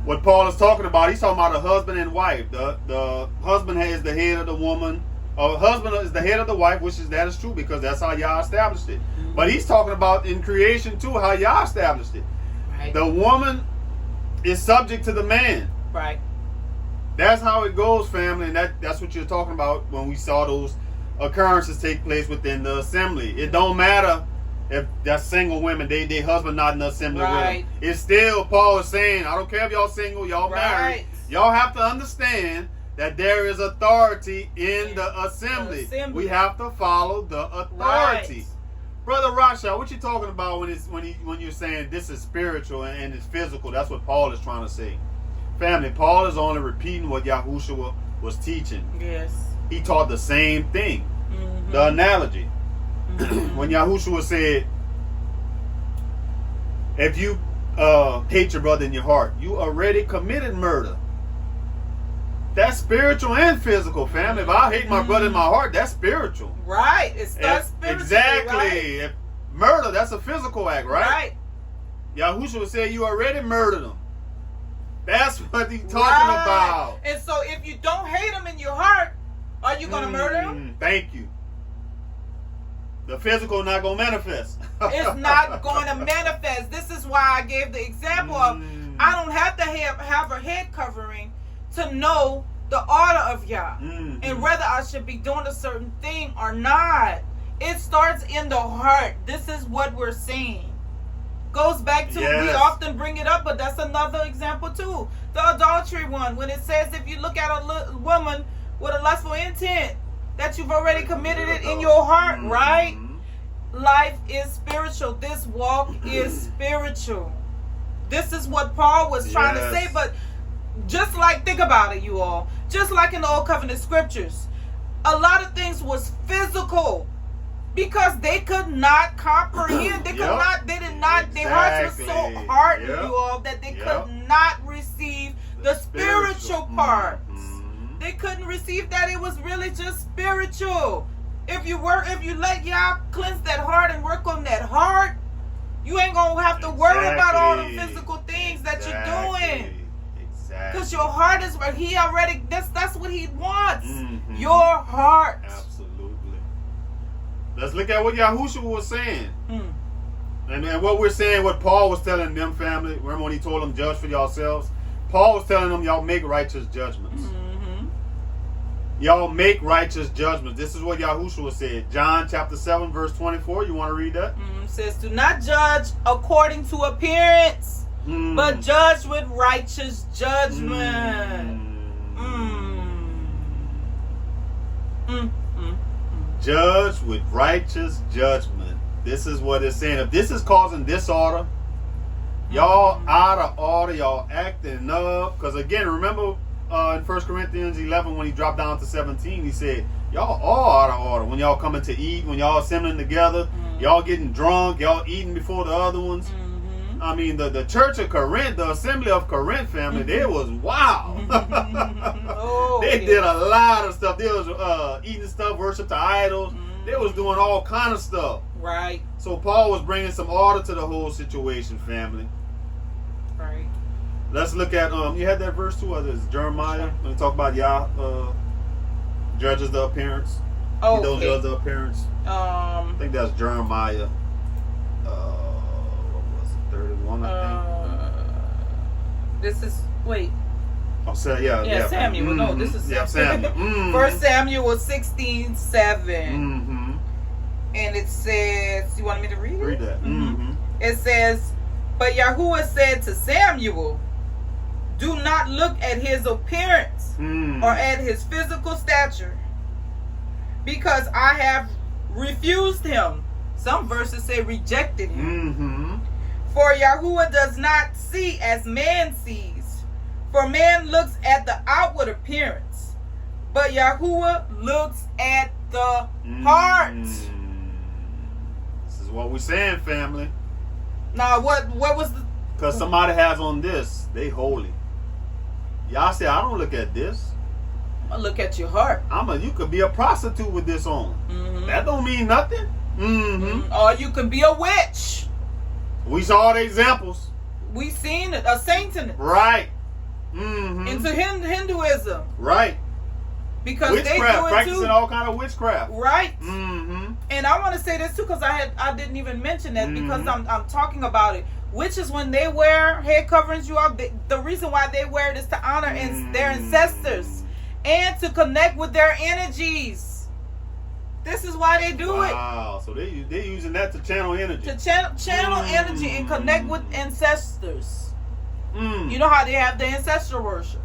what Paul is talking about, he's talking about a husband and wife. The husband is the head of the woman. Husband is the head of the wife, that is true, because that's how Yah established it. But he's talking about in creation too, how Yah established it. Right. The woman is subject to the man. Right. That's how it goes, family, and that's what you're talking about when we saw those occurrences take place within the assembly. It don't matter if that's single women, they husband not in the assembly with them. It's still, Paul is saying, I don't care if y'all single, y'all married. Y'all have to understand that there is authority in the assembly. We have to follow the authority. Brother Rasha, what you talking about when you're saying this is spiritual and it's physical? That's what Paul is trying to say. Family, Paul is only repeating what Yahuwah was teaching. Yes. He taught the same thing. The analogy. When Yahuwah said, if you hate your brother in your heart, you already committed murder. That's spiritual and physical, family. If I hate my brother in my heart, that's spiritual. Right. It starts spiritual. Exactly. Right? If murder, that's a physical act, right? Right. Yahuwah said you already murdered him. That's what he's talking about. And so if you don't hate him in your heart, are you going to murder him? Thank you. The physical not going to manifest. It's not going to manifest. This is why I gave the example of I don't have to have a head covering to know the order of Yah and whether I should be doing a certain thing or not. It starts in the heart. This is what we're saying. Goes back to, we often bring it up, but that's another example too. The adultery one, when it says if you look at a woman with a lustful intent, that you've already committed it in your heart, right? Life is spiritual. This walk is spiritual. This is what Paul was trying to say, but just like, think about it, you all. Just like in the Old Covenant scriptures, a lot of things was physical because they could not comprehend. They could not, they did not, their hearts were so hardened, you all, that they could not receive the spiritual parts. They couldn't receive that it was really just spiritual. If you let Yah cleanse that heart and work on that heart, you ain't gonna have to worry about all the physical things that you're doing. Because your heart is where He already, that's what He wants. Your heart. Absolutely. Let's look at what Yahuwah was saying. And what we're saying, what Paul was telling them, family. Remember when he told them, judge for yourselves? Paul was telling them, y'all make righteous judgments. y'all make righteous judgments. This is what Yahuwah said. John chapter 7 verse 24. You want to read that? It says, do not judge according to appearance, but judge with righteous judgment. Judge with righteous judgment. This is what it's saying. If this is causing disorder, y'all out of order, y'all acting up. Because again, remember in 1 Corinthians 11 when he dropped down to 17, he said, y'all all out of order. When y'all coming to eat, when y'all assembling together, y'all getting drunk, y'all eating before the other ones. I mean, the church of Corinth, the assembly of Corinth family, they was wild. They did a lot of stuff. They was eating stuff, worship to idols. They was doing all kind of stuff. Right. So Paul was bringing some order to the whole situation, family. Right. Let's look at, you had that verse too, it's Jeremiah. When we talk about judges the appearance. Oh, He don't okay. judge the appearance. I think that's Jeremiah. What was it? 31, I think. This is, wait. Oh, yeah, Samuel. No, this is Samuel. 1 Samuel 16:7. And it says, you want me to read it? Read that. It says, but Yahuwah said to Samuel, do not look at his appearance or at his physical stature, because I have refused him. Some verses say rejected him. For Yahuwah does not see as man sees. For man looks at the outward appearance, but Yahuwah looks at the heart. This is what we're saying, family. Now, what was the... Because somebody has on this, they holy. Y'all say, I don't look at this. I'm going to look at your heart. You could be a prostitute with this on. That don't mean nothing. Or you could be a witch. We saw the examples. We seen it, a saint in it. Right. Into Hinduism. Right. Because witchcraft, they do it practicing too. all kind of witchcraft. Right. And I want to say this too, because I didn't even mention that, because I'm talking about it. Which is when they wear head coverings, the reason why they wear it is to honor their ancestors and to connect with their energies. This is why they do it. Wow. So they're using that to channel energy. To channel energy and connect with ancestors. You know how they have the ancestral worship.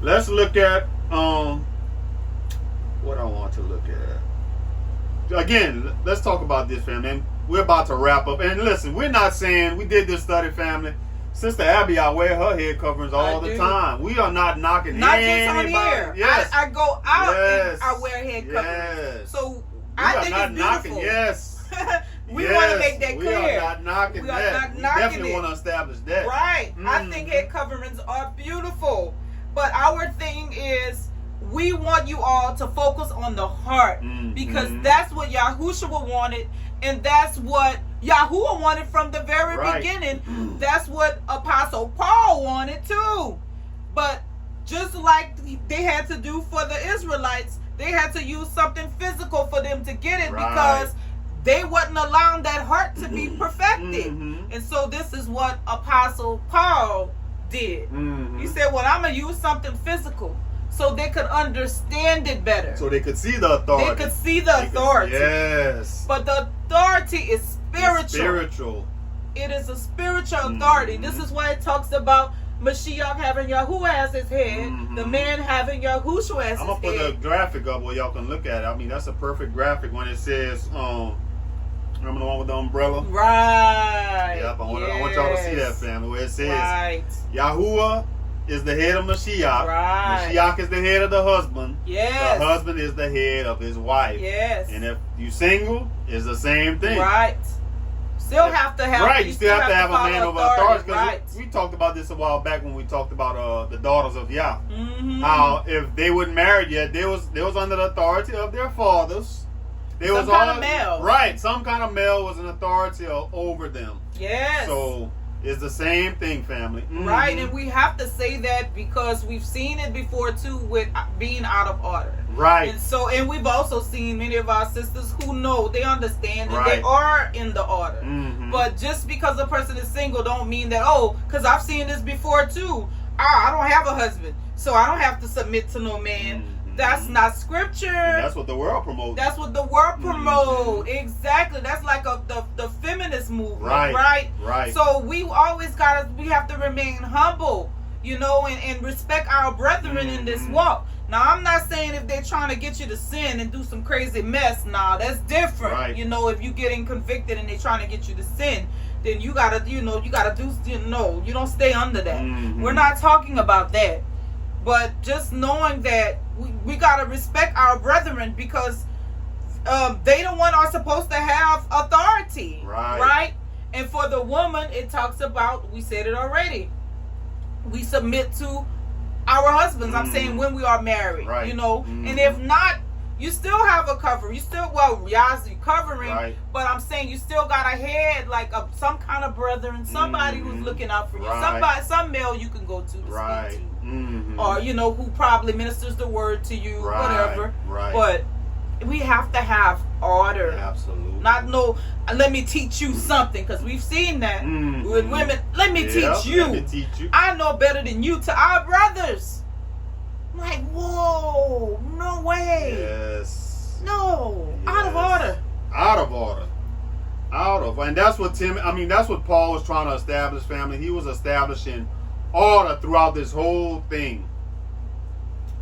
Let's look at what I want to look at. Again, let's talk about this, family. We're about to wrap up. And listen, we're not saying we did this study, family. Sister Abby, I wear her head coverings all the time. We are not knocking anybody. Just on here. Yes. I go out and I wear head coverings. So I think it's beautiful. We want to make that clear. We are not knocking that. We definitely want to establish that. Right. I think head coverings are beautiful. But our thing is, we want you all to focus on the heart, because that's what Yahushua wanted, and that's what Yahuwah wanted from the very beginning. That's what Apostle Paul wanted too. But just like they had to do for the Israelites, they had to use something physical for them to get it, because they wasn't allowing that heart to be perfected. And so this is what Apostle Paul did. He said, well, I'm going to use something physical so they could understand it better. So they could see the authority. They could see the authority. Yes. But the authority is spiritual. It's spiritual. It is a spiritual authority. This is why it talks about Mashiach having Yahuwah as his head, the man having Yahushua as his head. I'm going to put a graphic up where y'all can look at it. I mean, that's a perfect graphic when it says, remember the one with the umbrella? Right. Yep, I want y'all to see that, family, where it says, Yahuwah is the head of Mashiach. Mashiach is the head of the husband. The husband is the head of his wife. And if you single, it's the same thing. Still have to have you still have to have a man over authority. Because we talked about this a while back when we talked about the daughters of Yah. How if they weren't married yet, they was under the authority of their fathers. Some kind of male. Some kind of male was an authority over them. So it's the same thing, family. And we have to say that because we've seen it before too with being out of order. And we've also seen many of our sisters who know, they understand, and they are in the order. But just because a person is single don't mean that, because I've seen this before too. I don't have a husband, so I don't have to submit to no man. That's not scripture. And that's what the world promotes. That's what the world promotes. Exactly. That's like the feminist movement, right? So we have to remain humble, and respect our brethren in this walk. Now, I'm not saying if they're trying to get you to sin and do some crazy mess. Nah, that's different. Right. If you're getting convicted and they're trying to get you to sin, then you gotta do, you don't stay under that. We're not talking about that. But just knowing that we gotta respect our brethren, because they the one are supposed to have authority. Right? And for the woman, it talks about, we said it already, we submit to our husbands. I'm saying when we are married, and if not, you still have a covering. You still, you're covering, but I'm saying you still got a head, like some kind of brethren, somebody who's looking out for you, some male you can go to speak to, or who probably ministers the word to you, whatever. But we have to have order. Absolutely. Not let me teach you something, because we've seen that with women. Let me teach you. Let me teach you. I know better than you to our brothers. I'm like, whoa, no way. Yes. No. Yes. Out of order. Out of order. Out of, and that's what that's what Paul was trying to establish, family. He was establishing order throughout this whole thing.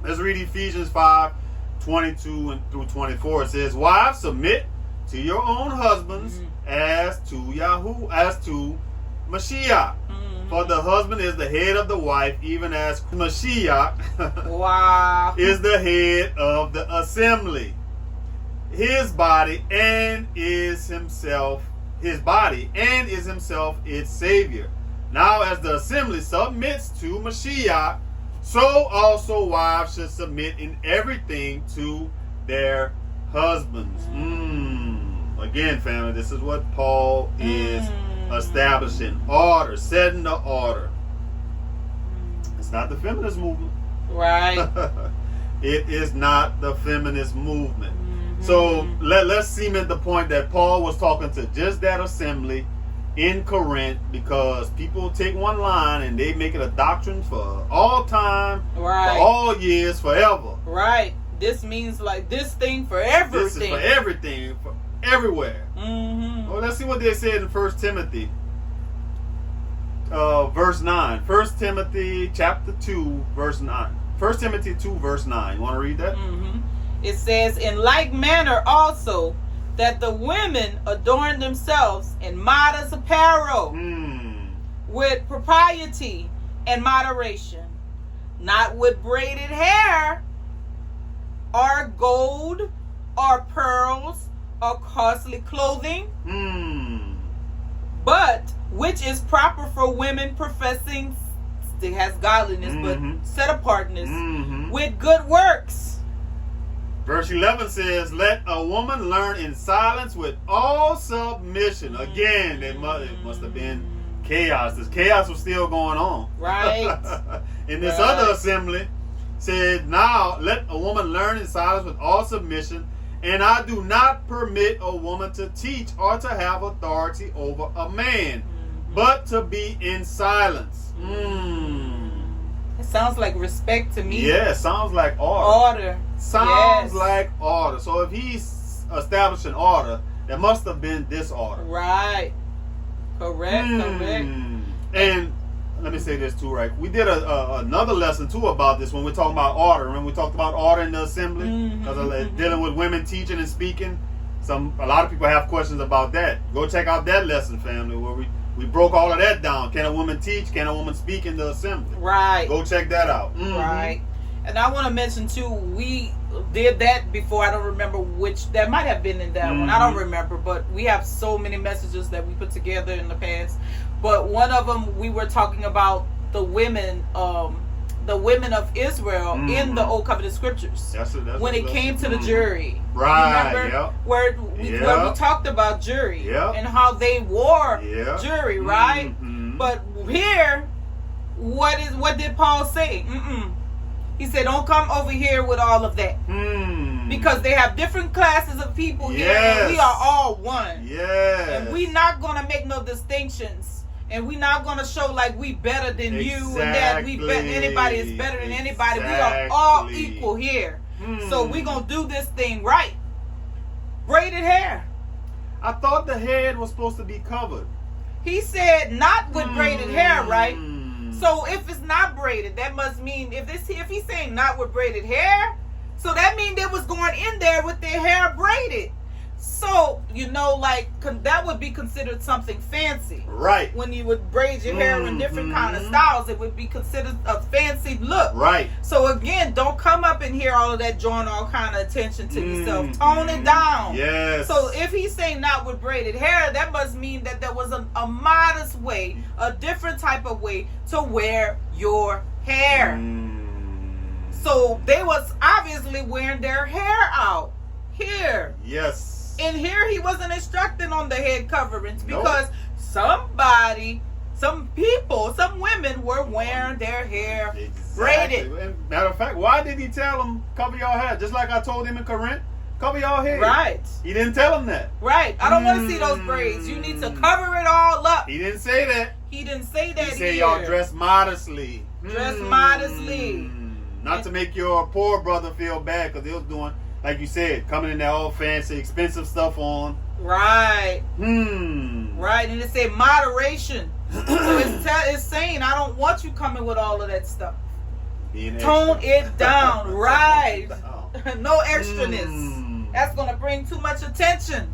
Let's read Ephesians 5:22 through 24. It says, "Wives, submit to your own husbands as to Yahuwah, as to Mashiach. For the husband is the head of the wife, even as Mashiach is the head of the assembly, his body, and is himself its savior. Now as the assembly submits to Mashiach, so also wives should submit in everything to their husbands." Again, family, this is what Paul is establishing. Order, setting the order. It's not the feminist movement. Right. It is not the feminist movement. So let's cement the point that Paul was talking to just that assembly in Corinth, because people take one line and they make it a doctrine for all time, for all years, forever. Right. This means like this thing for everything. This is for everything, for everywhere. Well, let's see what they said in 1 Timothy verse 9. 1 Timothy chapter 2 verse 9. 1 Timothy 2 verse 9. You want to read that? It says, "In like manner also, that the women adorn themselves in modest apparel, with propriety and moderation, not with braided hair, or gold, or pearls, or costly clothing, but which is proper for women professing," it has godliness, but set apartness, "with good works." Verse 11 says, "Let a woman learn in silence with all submission." Again, it must have been chaos. This chaos was still going on. Right. In this other assembly, said, "Now let a woman learn in silence with all submission. And I do not permit a woman to teach or to have authority over a man, but to be in silence." It sounds like respect to me. Yeah, it sounds like order. Sounds like order. So if he's establishing order, there must have been disorder. Right. Correct. And let me say this too, right? We did another lesson too about this when we're talking about order. Remember we talked about order in the assembly? Because dealing with women teaching and speaking. A lot of people have questions about that. Go check out that lesson, family, where we broke all of that down. Can a woman teach? Can a woman speak in the assembly? Right. Go check that out. Right. And I want to mention too, we did that before. I don't remember which. That might have been in that one. I don't remember. But we have so many messages that we put together in the past. But one of them, we were talking about the women of Israel in the Old Covenant Scriptures. That's when it came to the jury. Right. Remember where we talked about jury and how they wore jury, right? But here, what did Paul say? He said, "Don't come over here with all of that." Because they have different classes of people here, and we are all one. And we're not going to make no distinctions And we're not going to show like we better than you and that anybody is better than anybody. We are all equal here. So we're going to do this thing right. Braided hair. I thought the head was supposed to be covered. He said not with braided hair, right? So if it's not braided, that must mean if he's saying not with braided hair, so that means they was going in there with their hair braided. So, like that would be considered something fancy. Right. When you would braid your hair in different kind of styles, it would be considered a fancy look. Right. So again, don't come up and hear all of that drawing all kind of attention to yourself. Tone it down. Yes. So if he's saying not with braided hair, that must mean that there was a modest way, a different type of way to wear your hair. So they was obviously wearing their hair out here. Yes. And here he wasn't instructing on the head coverings because some women were wearing their hair braided. And matter of fact, why did he tell them cover your hair? Just like I told him in Corinth, cover your head. Right. He didn't tell them that. Right. I don't want to see those braids. You need to cover it all up. He didn't say that. He didn't say that. He said y'all dress modestly. Dress modestly. Not to make your poor brother feel bad because they was doing, like you said, coming in there all fancy, expensive stuff on. Right. Right. And it said moderation. So it's saying, I don't want you coming with all of that stuff. Tone it down. Right. No extraness. That's going to bring too much attention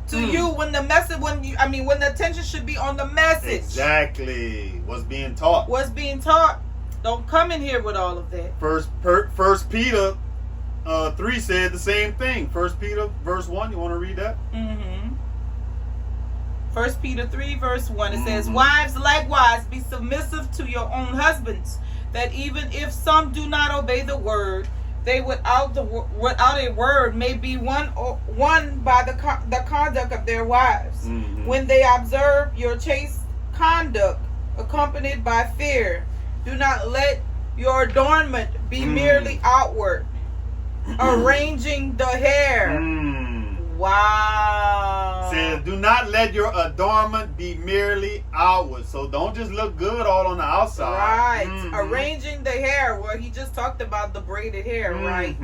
to you when the message, when the attention should be on the message. Exactly. What's being taught. What's being taught. Don't come in here with all of that. First Peter 3 said the same thing. 1 Peter verse 1. You want to read that? 1 Peter 3 verse 1. It says, wives likewise be submissive to your own husbands, that even if some do not obey the word, they without a word may be won by the conduct of their wives, when they observe your chaste conduct accompanied by fear. Do not let your adornment be merely outward, arranging the hair. Wow. Says, do not let your adornment be merely outward. So don't just look good all on the outside. Right. Arranging the hair. Well, he just talked about the braided hair, right?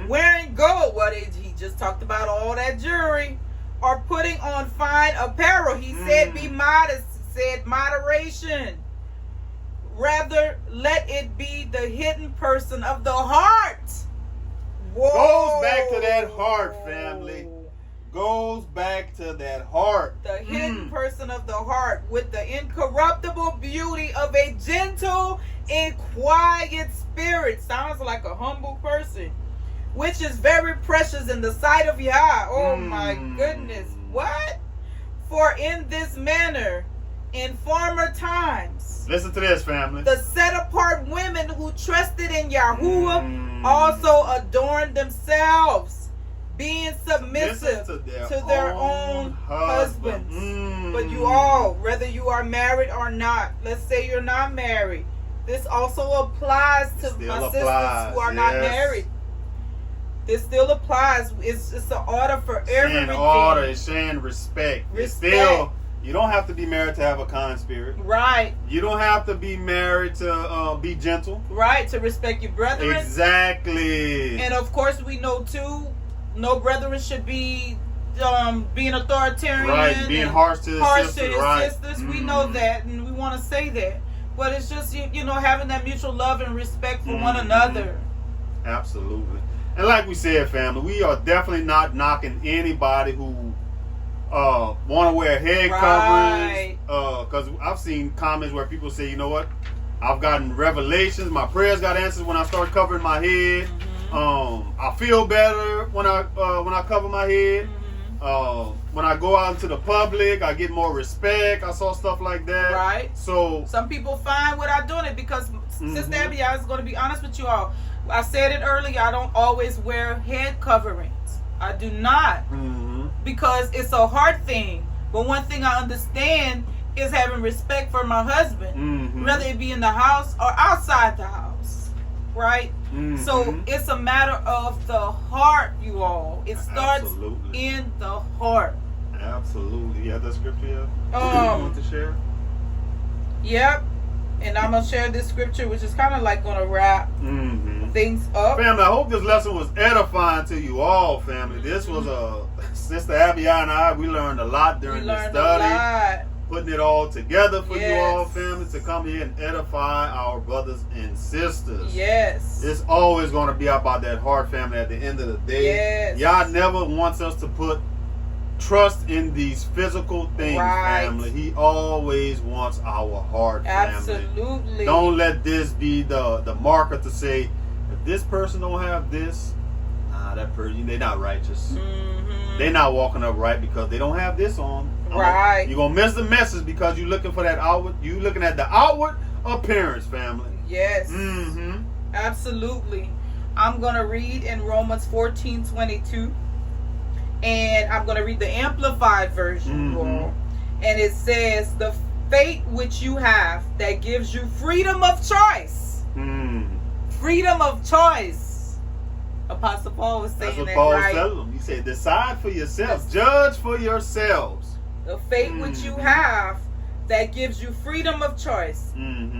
Wearing gold. What he just talked about all that jewelry. Or putting on fine apparel. He said be modest. He said moderation. Rather, let it be the hidden person of the heart. Whoa. Goes back to that heart, family. Goes back to that heart. The hidden person of the heart with the incorruptible beauty of a gentle and quiet spirit. Sounds like a humble person. Which is very precious in the sight of Yah. Oh my goodness. What? For in this manner, in former times, listen to this, family, the set apart women who trusted in Yahuwah also adorned themselves, being submissive to their own husbands. But you all, whether you are married or not, let's say you're not married, this also applies to my sisters who are not married. This still applies. It's an order for everything. It's order. It's saying respect. It's still, you don't have to be married to have a kind spirit. Right. You don't have to be married to be gentle. Right. To respect your brethren. Exactly. And of course, we know too, no brethren should be being authoritarian. Right. Being harsh to his sisters. We know that, and we want to say that. But it's just having that mutual love and respect for one another. Absolutely. And like we said, family, we are definitely not knocking anybody who want to wear head coverings. Because I've seen comments where people say, you know what, I've gotten revelations. My prayers got answers when I start covering my head. I feel better when I cover my head. When I go out into the public, I get more respect. I saw stuff like that. Right. So some people find without doing it because Sister Abby, I was going to be honest with you all. I said it earlier. I don't always wear head coverings. I do not, because it's a heart thing. But one thing I understand is having respect for my husband, whether it be in the house or outside the house, right? So it's a matter of the heart, you all. It starts in the heart. Absolutely. You have that scripture here? You want to share? Yep. And I'm going to share this scripture, which is kind of like going to wrap things up. Family, I hope this lesson was edifying to you all, family. This was Sister Abby and I, we learned a lot during the study. Putting it all together for you all, family, to come here and edify our brothers and sisters. Yes. It's always going to be about that heart, family, at the end of the day. Yes. Yah never wants us to put trust in these physical things, family. He always wants our heart, family. Absolutely. Don't let this be the marker to say, if this person don't have this, that person, they're not righteous. They're not walking upright because they don't have this on. Right. You're going to miss the message because you're looking for that outward. You're looking at the outward appearance, family. Yes. Absolutely. I'm going to read in Romans 14:22. And I'm going to read the Amplified version, and it says, the faith which you have that gives you freedom of choice. Freedom of choice. Apostle Paul was saying that's what Paul right? telling them. He said, decide for yourselves. Judge for yourselves. The faith which you have that gives you freedom of choice.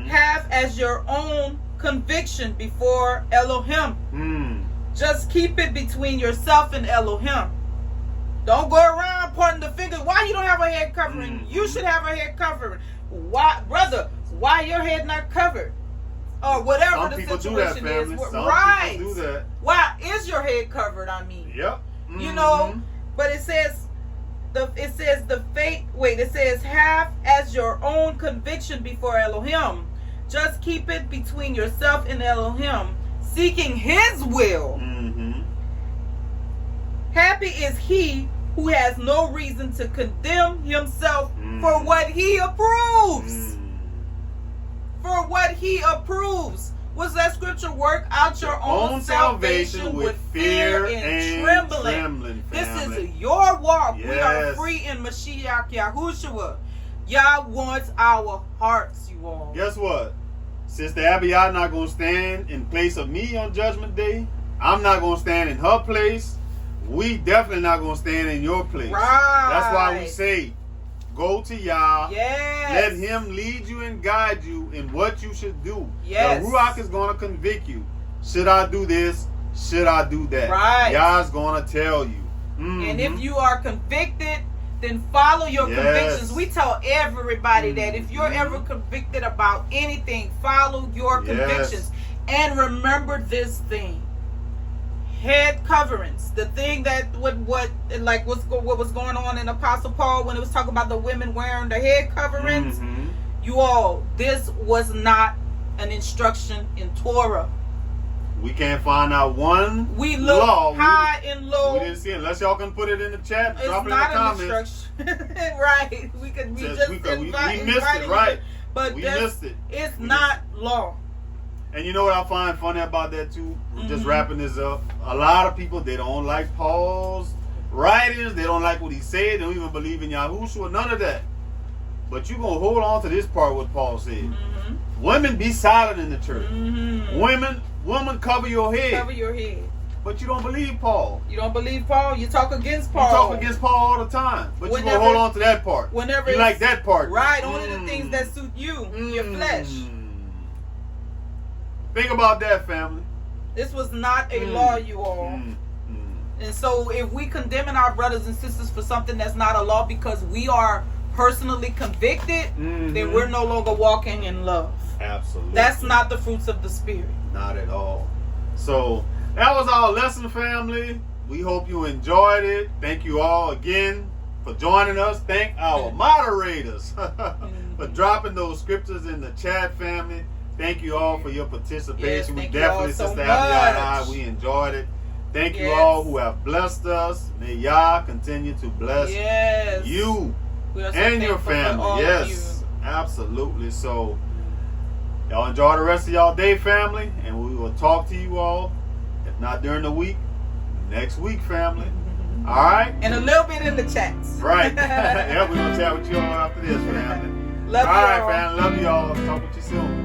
Have as your own conviction before Elohim. Just keep it between yourself and Elohim. Don't go around pointing the finger. Why you don't have a head covering? You should have a head covering. Why, brother? Why your head not covered? Or whatever the situation is. Right. People do that. Why is your head covered? I mean. Yep. You know, but it says it says have as your own conviction before Elohim. Just keep it between yourself and Elohim, seeking his will. Happy is he who has no reason to condemn himself for what he approves. For what he approves. What's that scripture? Work out your own salvation with fear and trembling. This is your walk. Yes. We are free in Mashiach Yahushua. Yah wants our hearts, you all. Guess what? Sister Abby, I'm not going to stand in place of me on Judgment Day. I'm not going to stand in her place. We definitely not going to stand in your place. Right. That's why we say, go to Yah. Yes. Let him lead you and guide you in what you should do. Yes. The Ruach is going to convict you. Should I do this? Should I do that? Right. Yah's going to tell you. And if you are convicted, then follow your convictions. We tell everybody that if you're ever convicted about anything, follow your convictions. And remember this thing. Head coverings, the thing that what was going on in Apostle Paul when it was talking about the women wearing the head coverings. You all, this was not an instruction in Torah. We can't find out one we look law. High and low. We didn't see it. Unless y'all can put it in the chat, it's drop it in the not comments. An instruction. Right. We missed it, right? But we missed it. It's not law. And you know what I find funny about that too? Just wrapping this up. A lot of people, they don't like Paul's writings. They don't like what he said. They don't even believe in Yahushua. None of that. But you're going to hold on to this part what Paul said. Women, be silent in the church. Women, cover your head. Cover your head. But you don't believe Paul. You don't believe Paul? You talk against Paul. You talk against Paul all the time. But you're going to hold on to that part. Whenever you like that part. Right. Only the things that suit you, your flesh. Think about that, family. This was not a law, you all. And so if we condemning our brothers and sisters for something that's not a law because we are personally convicted, then we're no longer walking in love. Absolutely. That's not the fruits of the Spirit. Not at all. So that was our lesson, family. We hope you enjoyed it. Thank you all again for joining us. Thank our moderators for dropping those scriptures in the chat, family. Thank you all for your participation. Yes, we definitely, Sister Abby and I, we enjoyed it. Thank you all who have blessed us. May Yah continue to bless you and your family. Yes, absolutely. So, y'all enjoy the rest of y'all day, family. And we will talk to you all, if not during the week, next week, family. All right? And a little bit in the chats. Right. Yeah, we're going to chat with you all after this, family. Love you all. All right, family. Love you all. Talk with you soon.